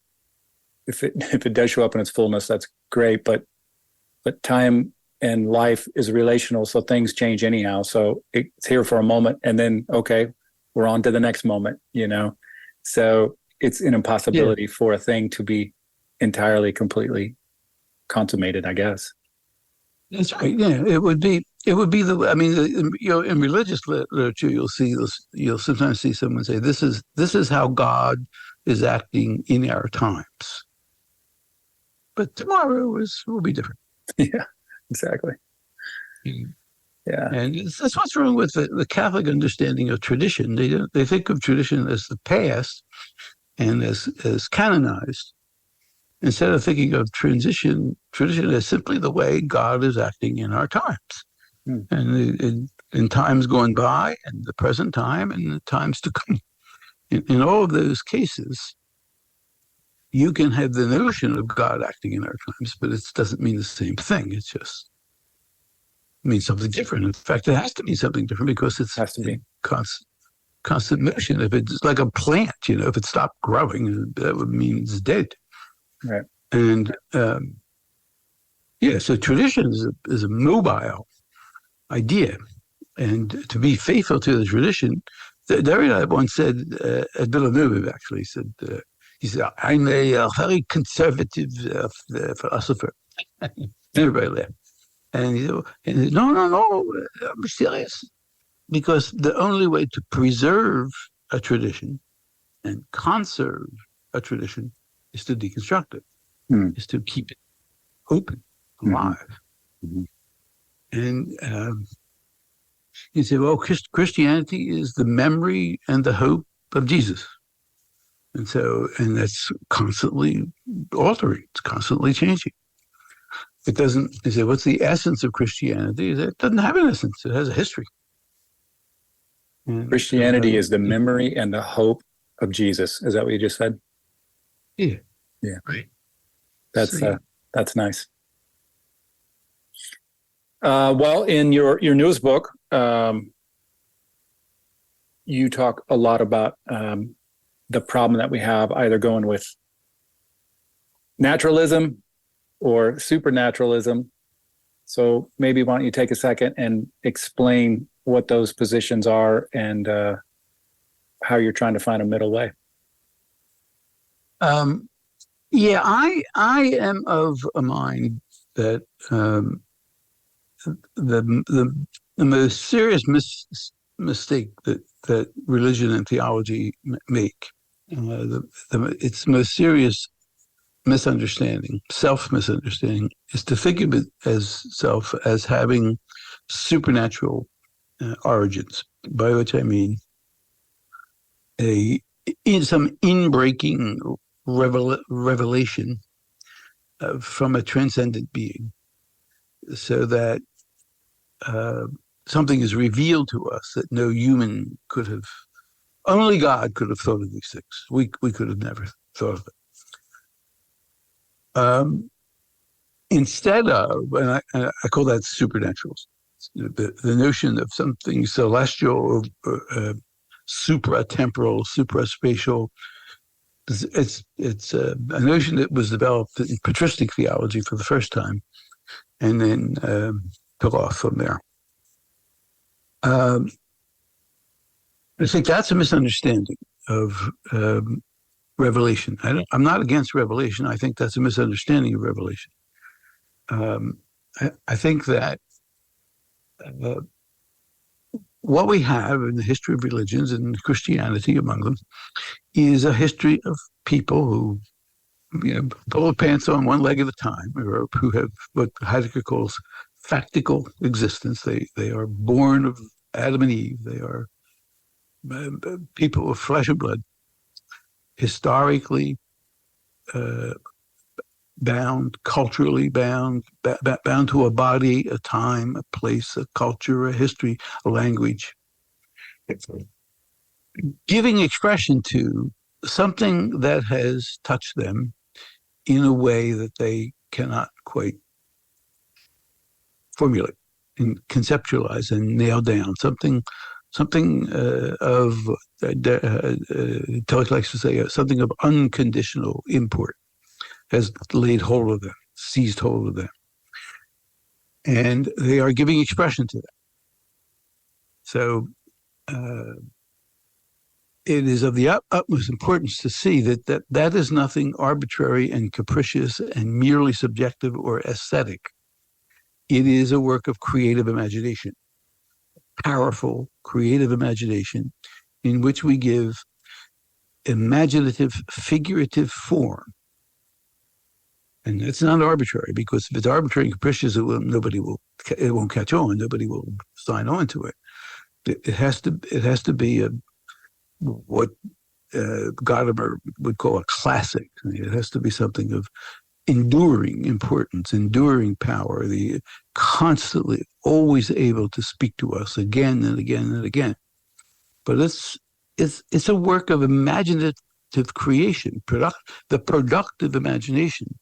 if it does show up in its fullness, that's great. But time and life is relational, so things change anyhow. So it's here for a moment, and then okay, we're on to the next moment. So it's an impossibility for a thing to be entirely, completely consummated, I guess. That's right. Yeah, it would be the. I mean, in religious literature, you'll sometimes see someone say, "This is how God is acting in our times," but tomorrow will be different. Yeah, exactly. Yeah, and that's what's wrong with the Catholic understanding of tradition. They think of tradition as the past and as canonized, instead of thinking of tradition as simply the way God is acting in our times, and in times going by, and the present time, and the times to come. In all of those cases, you can have the notion of God acting in our times, but it doesn't mean the same thing. It just means something different. In fact, it has to mean something different because it has to be constant motion. If it's like a plant, if it stopped growing, that would mean it's dead. Right. And so tradition is a mobile idea, and to be faithful to the tradition. Derrida once said at Villanova, actually said, he said, "I'm a very conservative philosopher." Everybody laughed, and he said, "No, I'm serious." Because the only way to preserve a tradition and conserve a tradition is to deconstruct it, is to keep it open, alive. Mm-hmm. And you say, well, Christianity is the memory and the hope of Jesus. And that's constantly altering. It's constantly changing. It doesn't, you say, what's the essence of Christianity? It doesn't have an essence. It has a history. And Christianity is the memory and the hope of Jesus. Is that what you just said? Yeah. Yeah. Right. That's nice. Well, in your newest book, you talk a lot about the problem that we have either going with naturalism or supernaturalism. So maybe why don't you take a second and explain what those positions are and how you're trying to find a middle way. Yeah, I am of a mind that the most serious mistake that religion and theology make, its most serious misunderstanding, self-misunderstanding, is to think of it as self as having supernatural origins, by which I mean some inbreaking revelation from a transcendent being, so that something is revealed to us that no human could have, only God could have thought of these things. We could have never thought of it. Instead of, and I call that supernatural, the notion of something celestial, supratemporal, supraspatial. It's a notion that was developed in patristic theology for the first time, and then took off from there. I think that's a misunderstanding of revelation. I'm not against revelation. I think that's a misunderstanding of revelation. I think that what we have in the history of religions, and Christianity among them, is a history of people who, pull their pants on one leg at a time, or who have what Heidegger calls factical existence. They are born of Adam and Eve. They are people of flesh and blood, historically bound, culturally bound, bound to a body, a time, a place, a culture, a history, a language. Giving expression to something that has touched them in a way that they cannot quite formulate and conceptualize and nail down. Something of, Tillich likes to say, something of unconditional import has laid hold of them, seized hold of them. And they are giving expression to that. So it is of the utmost importance to see that is nothing arbitrary and capricious and merely subjective or aesthetic. It is a work of creative imagination, powerful creative imagination, in which we give imaginative, figurative form. And it's not arbitrary, because if it's arbitrary and capricious, it won't catch on. Nobody will sign on to it. It has to be what Gadamer would call a classic. It has to be something of enduring importance, enduring power, the constantly, always able to speak to us again and again and again. But it's a work of imaginative creation, the productive imagination,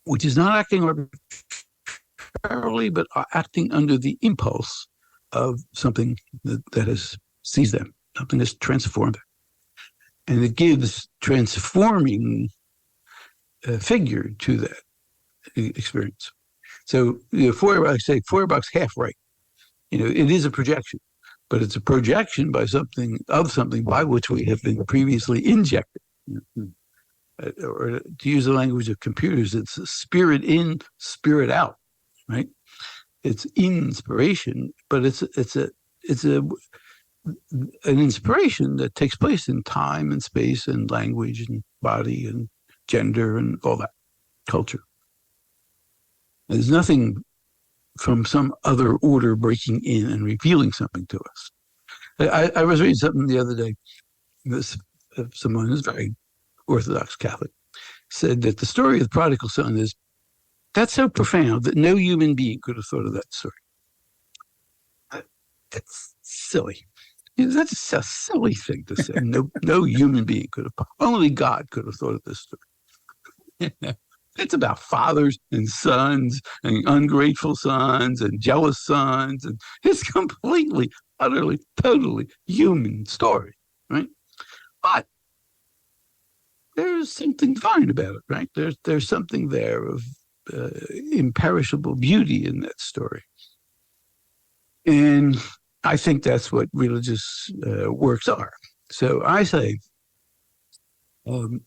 which is not acting arbitrarily, but acting under the impulse of something that has seized them, something that's transformed them. And it gives transforming figure to that experience. So, Feuerbach's half right. It is a projection, but it's a projection by something by which we have been previously injected. Or to use the language of computers, it's spirit in, spirit out, right? It's inspiration, but it's an inspiration that takes place in time and space and language and body and gender and all that, culture. There's nothing from some other order breaking in and revealing something to us. I was reading something the other day. Someone who's very Orthodox Catholic said that the story of the prodigal son that's so profound that no human being could have thought of that story. That's silly. That's a silly thing to say. No human being could have. Only God could have thought of this story. It's about fathers and sons and ungrateful sons and jealous sons, and it's completely, utterly, totally human story, right? But there's something fine about it, right? There's something there of imperishable beauty in that story, and I think that's what religious works are. So I say Um,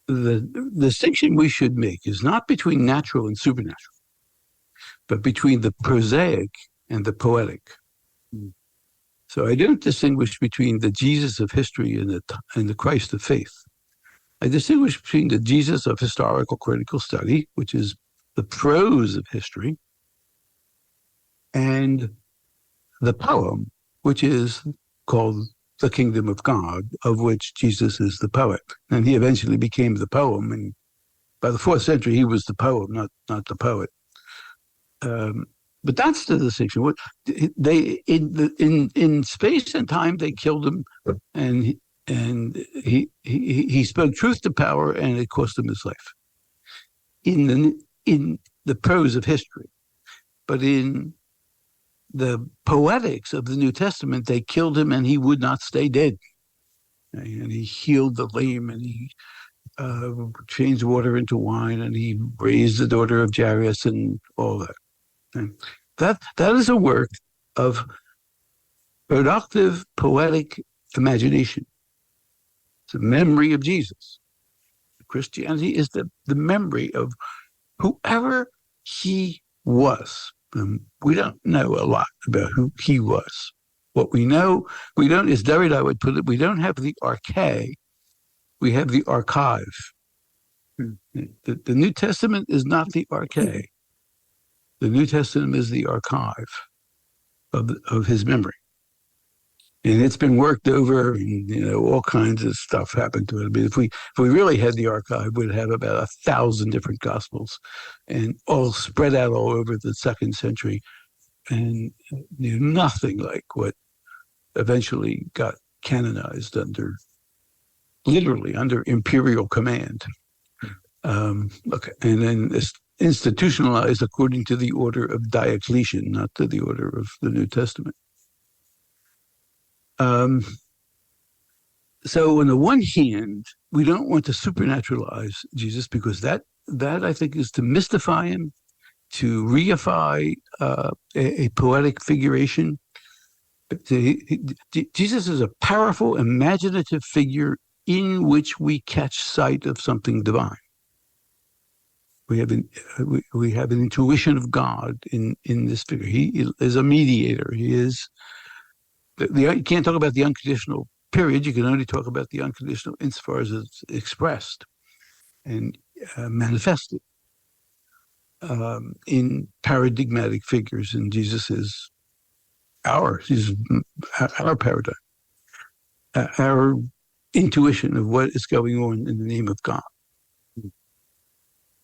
the distinction we should make is not between natural and supernatural, but between the prosaic and the poetic. So I don't distinguish between the Jesus of history and the Christ of faith. I distinguish between the Jesus of historical critical study, which is the prose of history, and the poem, which is called the kingdom of God, of which Jesus is the poet. And he eventually became the poem. And by the 4th century, he was the poem, not the poet. But that's the distinction. What they in space and time, they killed him, and he spoke truth to power, and it cost him his life. In the prose of history, but in the poetics of the New Testament, they killed him, and he would not stay dead. And he healed the lame, and he changed water into wine, and he raised the daughter of Jairus, and all that. And that is a work of productive, poetic imagination. It's a memory of Jesus. Christianity is the memory of whoever he was. We don't know a lot about who he was. What we know, as Derrida would put it, we don't have the arche, we have the archive. The New Testament is not the arche. The New Testament is the archive of his memory. And it's been worked over, and all kinds of stuff happened to it. I mean, if we really had the archive, we'd have about 1,000 different gospels, and all spread out all over the 2nd century, and nothing like what eventually got canonized literally under imperial command. And then institutionalized according to the order of Diocletian, not to the order of the New Testament. So on the one hand, we don't want to supernaturalize Jesus, because that I think is to mystify him, to reify a poetic figuration. Jesus is a powerful, imaginative figure in which we catch sight of something divine. We have an intuition of God in this figure. He is a mediator. He is. You can't talk about the unconditional period. You can only talk about the unconditional insofar as it's expressed and manifested in paradigmatic figures. And Jesus is he's our paradigm, our intuition of what is going on in the name of God.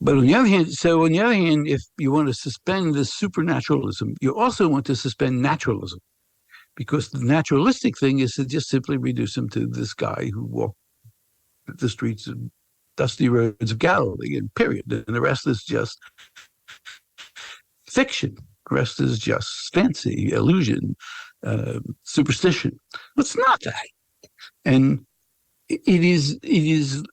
But on the other hand, if you want to suspend the supernaturalism, you also want to suspend naturalism, because the naturalistic thing is to just simply reduce him to this guy who walked the streets of dusty roads of Galilee, and period. And the rest is just fiction. The rest is just fancy, illusion, superstition. It's not that. And it is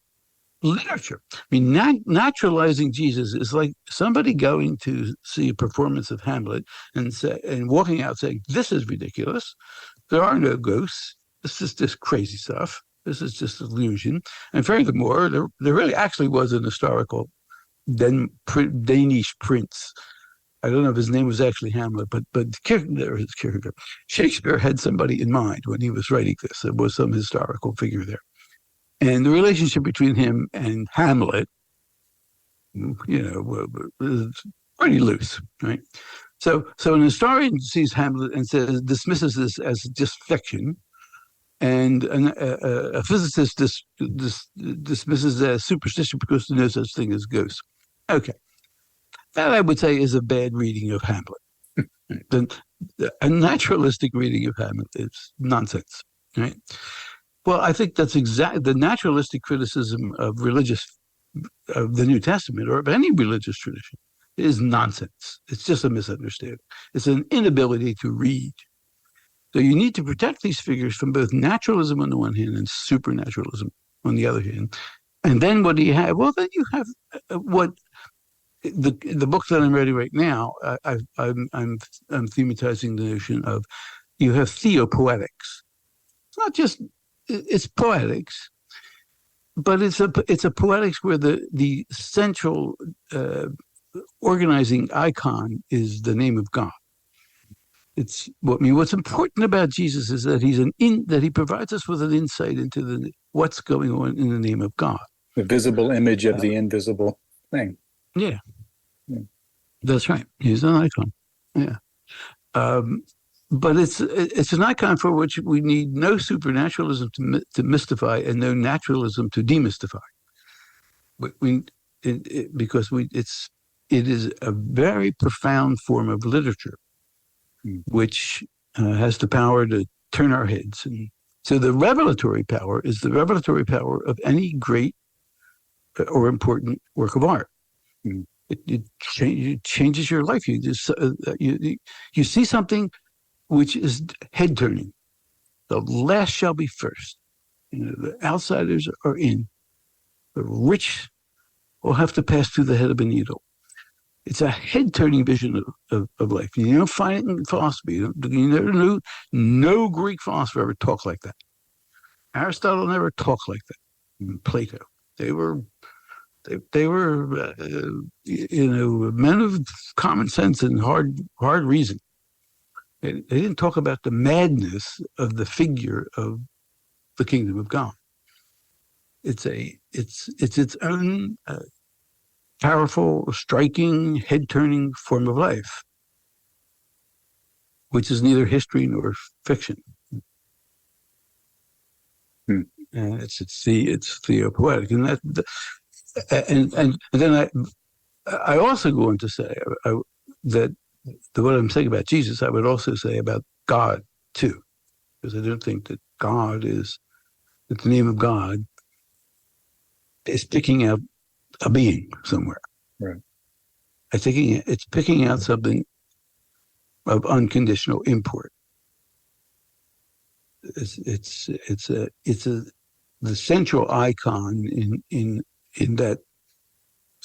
literature. I mean, naturalizing Jesus is like somebody going to see a performance of Hamlet and walking out saying, "This is ridiculous. There are no ghosts. This is just crazy stuff. This is just illusion." And furthermore, there really actually was an historical Danish prince. I don't know if his name was actually Hamlet, but Kierkegaard. Shakespeare had somebody in mind when he was writing this. There was some historical figure there. And the relationship between him and Hamlet, is pretty loose, right? So an historian sees Hamlet and dismisses this as just fiction, and a physicist dismisses it as superstition because there's no such thing as ghosts. Okay, that I would say is a bad reading of Hamlet. A naturalistic reading of Hamlet is nonsense, right? Well, I think that's exactly the naturalistic criticism of the New Testament, or of any religious tradition, is nonsense. It's just a misunderstanding. It's an inability to read. So you need to protect these figures from both naturalism on the one hand and supernaturalism on the other hand. And then what do you have? Well, then you have what the book that I'm writing right now. I'm thematizing the notion of you have theopoetics. It's not just. It's poetics, but it's a poetics where the central organizing icon is the name of God. What's important about Jesus is that that he provides us with an insight into what's going on in the name of God. The visible image of the invisible thing. Yeah. That's right. He's an icon. Yeah. But it's an icon for which we need no supernaturalism to mystify and no naturalism to demystify. Because it is a very profound form of literature, which has the power to turn our heads. And so the revelatory power is the revelatory power of any great or important work of art. It changes your life. You just you see something which is head turning. The last shall be first. The outsiders are in. The rich will have to pass through the head of a needle. It's a head-turning vision of life. You don't find it in philosophy. You never knew. No Greek philosopher ever talked like that. Aristotle never talked like that. And Plato. They were men of common sense and hard reason. They didn't talk about the madness of the figure of the kingdom of God. It's its own powerful, striking, head-turning form of life, which is neither history nor fiction. It's theopoetic, and then I also go on to say that what I'm saying about Jesus, I would also say about God too, because I don't think that that the name of God is picking out a being somewhere. Right. I think it's picking out something of unconditional import. It's the central icon in that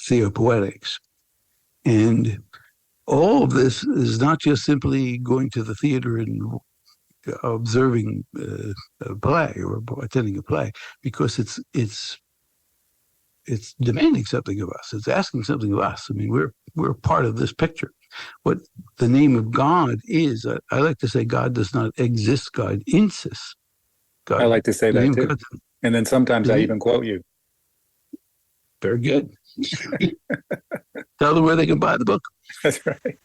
theopoetics, and all of this is not just simply going to the theater and observing a play or attending a play, because it's demanding something of us. It's asking something of us. I mean, we're part of this picture. What the name of God is, I like to say, God does not exist. God insists. God, I like to say that too. And then sometimes I even quote you. Very good. Tell them where they can buy the book. That's right.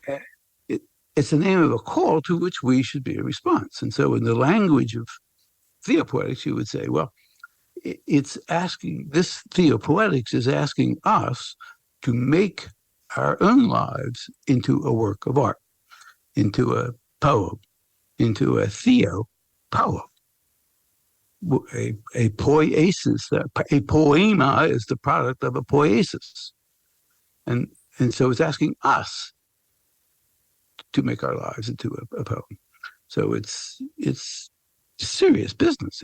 It's the name of a call to which we should be a response. And so in the language of theopoetics, you would say, well, it's asking, this theopoetics is asking us to make our own lives into a work of art, into a poem, into a theo poem. A poiesis, a poema is the product of a poiesis. And so it's asking us to make our lives into a poem. So it's serious business.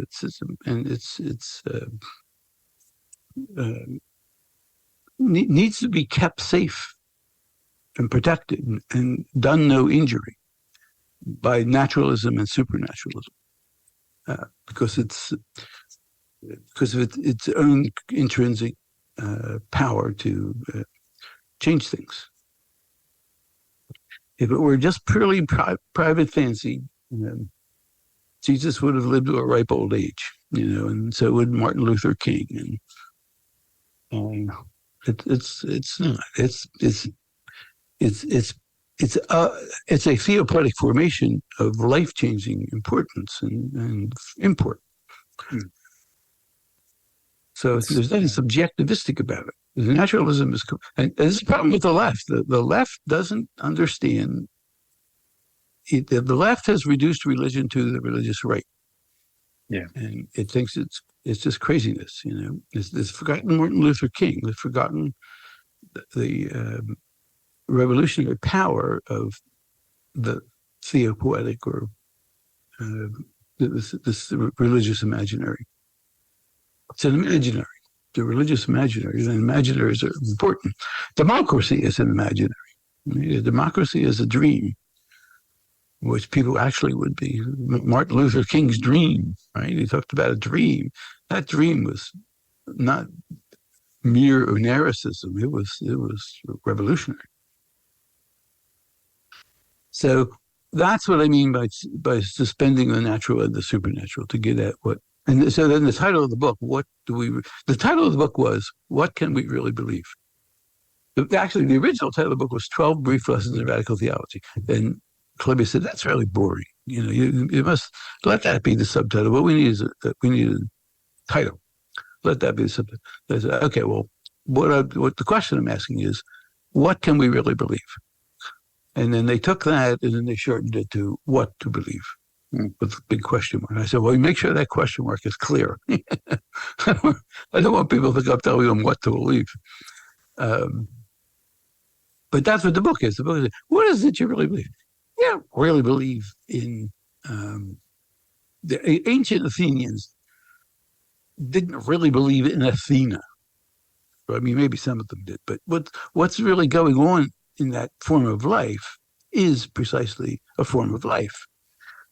Needs to be kept safe and protected and done no injury by naturalism and supernaturalism, because of its own intrinsic power to change things. If it were just purely private fancy, Jesus would have lived to a ripe old age, and so would Martin Luther King. And it's not. It's a theopoetic formation of life-changing importance and import. So there's nothing subjectivistic about it. The naturalism is, and this is the problem with the left. The left doesn't understand. The left has reduced religion to the religious right. Yeah, and it thinks it's just craziness. It's forgotten Martin Luther King. It's forgotten the revolutionary power of the theopoetic or this religious imaginary. It's an imaginary. The religious imaginary, and imaginaries are important. Democracy is an imaginary. Democracy is a dream, which people actually would be. Martin Luther King's dream, right? He talked about a dream. That dream was not mere onericism. It was revolutionary. So that's what I mean by suspending the natural and the supernatural, to get at what. And so then the title of the book, the title of the book was, What Can We Really Believe? Actually, the original title of the book was 12 Brief Lessons in Radical Theology. Then Columbia said, that's really boring. You must let that be the subtitle. What we need is a title. Let that be the subtitle. I said, okay, well, what the question I'm asking is, what can we really believe? And then they took that and then they shortened it to what to believe, with a big question mark. I said, well, make sure that question mark is clear. I don't want people to think I'm telling them what to believe. But that's what the book is. The book is, what is it you really believe? You don't really believe in the ancient Athenians didn't really believe in Athena. I mean, maybe some of them did, but what's really going on in that form of life is precisely a form of life.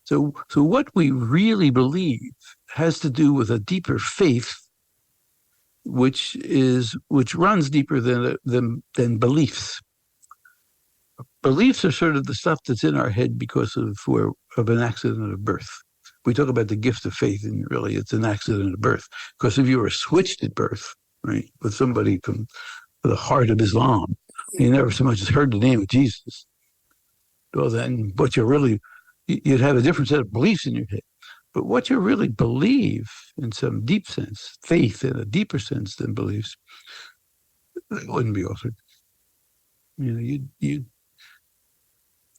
So what we really believe has to do with a deeper faith, which runs deeper than beliefs. Beliefs are sort of the stuff that's in our head because of an accident of birth. We talk about the gift of faith, and really it's an accident of birth. Because if you were switched at birth, right, with somebody from the heart of Islam, you never so much as heard the name of Jesus, well, then you'd have a different set of beliefs in your head. But what you really believe, in some deep sense, faith in a deeper sense than beliefs, it wouldn't be altered.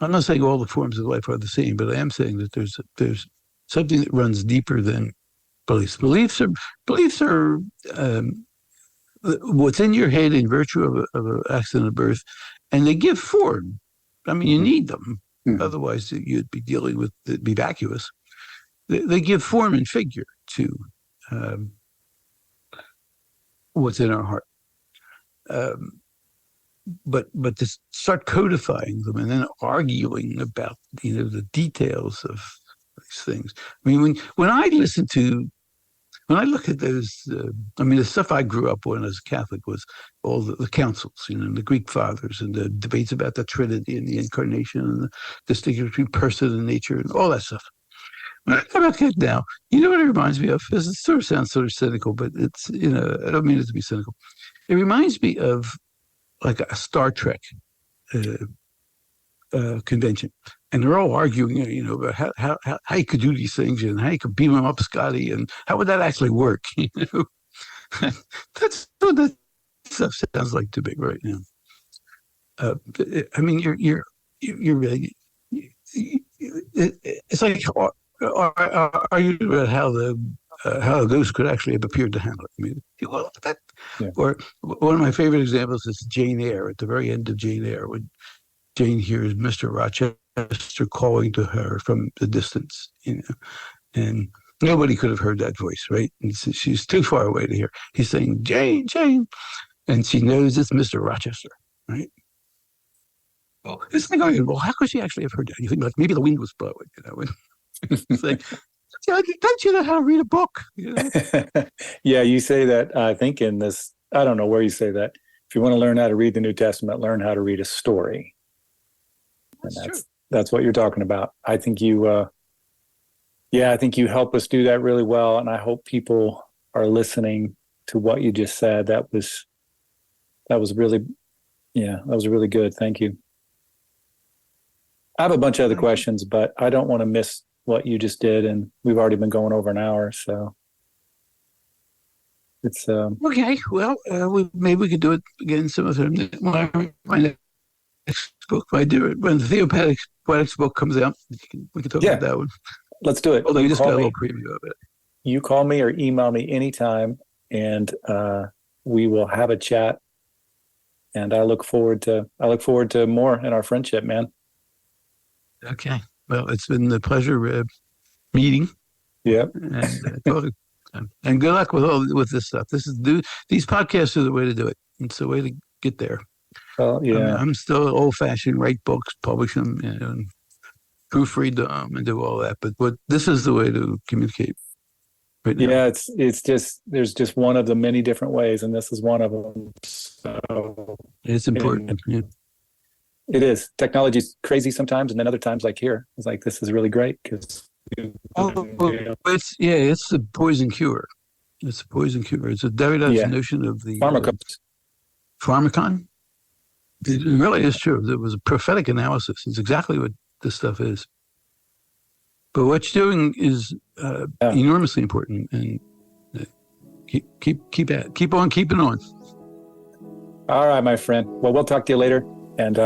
I'm not saying all the forms of life are the same, but I am saying that there's something that runs deeper than beliefs. Beliefs are what's in your head in virtue of an accident of birth, and they give form. I mean, you need them. Mm-hmm. Otherwise, you'd be dealing with it'd be vacuous. They give form and figure to what's in our heart. But to start codifying them and then arguing about the details of these things. I mean, when I look at those, the stuff I grew up on as a Catholic was all the councils, the Greek fathers and the debates about the Trinity and the Incarnation and the distinction between person and nature and all that stuff. When I come back at now, you know what it reminds me of? It sort of sounds sort of cynical, but it's, I don't mean it to be cynical. It reminds me of like a Star Trek convention. And they're all arguing, about how you could do these things and how you could beam them up, Scotty, and how would that actually work? That's what that stuff sounds like to me right now. I mean, you're really. It's like, are you about how a ghost could actually have appeared to Hamlet? I mean, well, that. Yeah. Or one of my favorite examples is Jane Eyre. At the very end of Jane Eyre, when Jane hears Mr. Rochester calling to her from the distance, and nobody could have heard that voice, right? And she's too far away to hear. He's saying, Jane, Jane, and she knows it's Mr. Rochester, right? Well, it's like, well, how could she actually have heard that? You think like maybe the wind was blowing, and it's like, don't you know how to read a book? Yeah, you say that, I think in this, I don't know where you say that. If you want to learn how to read the New Testament, learn how to read a story. That's what you're talking about. I think I think you help us do that really well. And I hope people are listening to what you just said. That was really good. Thank you. I have a bunch of other questions, but I don't want to miss what you just did. And we've already been going over an hour. So it's okay. Well, maybe we could do it again some of them. When the Theopatics book comes out, we can talk about that one. Let's do it. Although you just got a little preview of it. You call me or email me anytime, and we will have a chat. And I look forward to more in our friendship, man. Okay. Well, it's been a pleasure meeting. Yeah. And good luck with this stuff. These podcasts are the way to do it. It's the way to get there. Well, yeah. I'm still old-fashioned, write books, publish them, and proofread them, and do all that. But this is the way to communicate. right now. Yeah, it's just there's just one of the many different ways, and this is one of them. So It's important. Yeah. it is. Technology's crazy sometimes, and then other times, like here, it's like this is really great because. It's the poison cure. It's a poison cure. It's a Derrida's notion of the pharmacon. It really is true. It was a prophetic analysis. It's exactly what this stuff is. But what you're doing is enormously important, and keep on keeping on. All right, my friend. Well, we'll talk to you later, and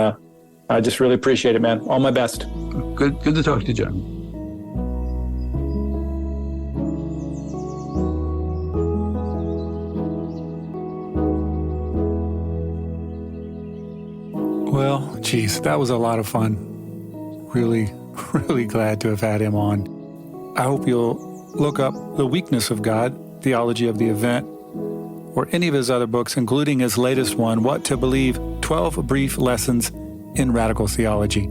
I just really appreciate it, man. All my best. Good to talk to you, John. Well, geez, that was a lot of fun. Really, really glad to have had him on. I hope you'll look up The Weakness of God, Theology of the Event, or any of his other books, including his latest one, What to Believe, 12 Brief Lessons in Radical Theology.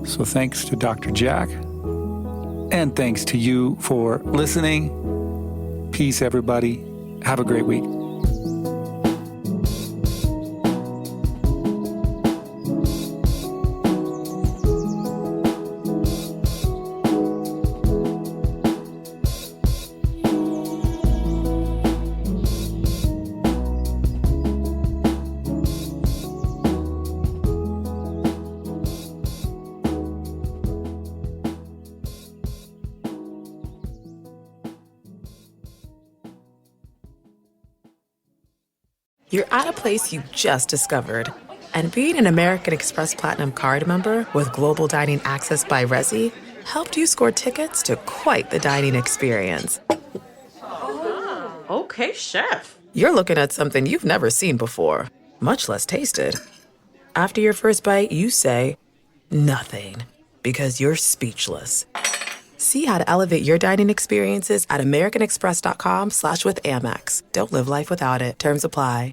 So thanks to Dr. Jack, and thanks to you for listening. Peace, everybody. Have a great week. You're at a place you just discovered. And being an American Express Platinum card member with global dining access by Resi helped you score tickets to quite the dining experience. Oh, okay, chef. You're looking at something you've never seen before, much less tasted. After your first bite, you say, nothing, because you're speechless. See how to elevate your dining experiences at americanexpress.com/withAmex. Don't live life without it. Terms apply.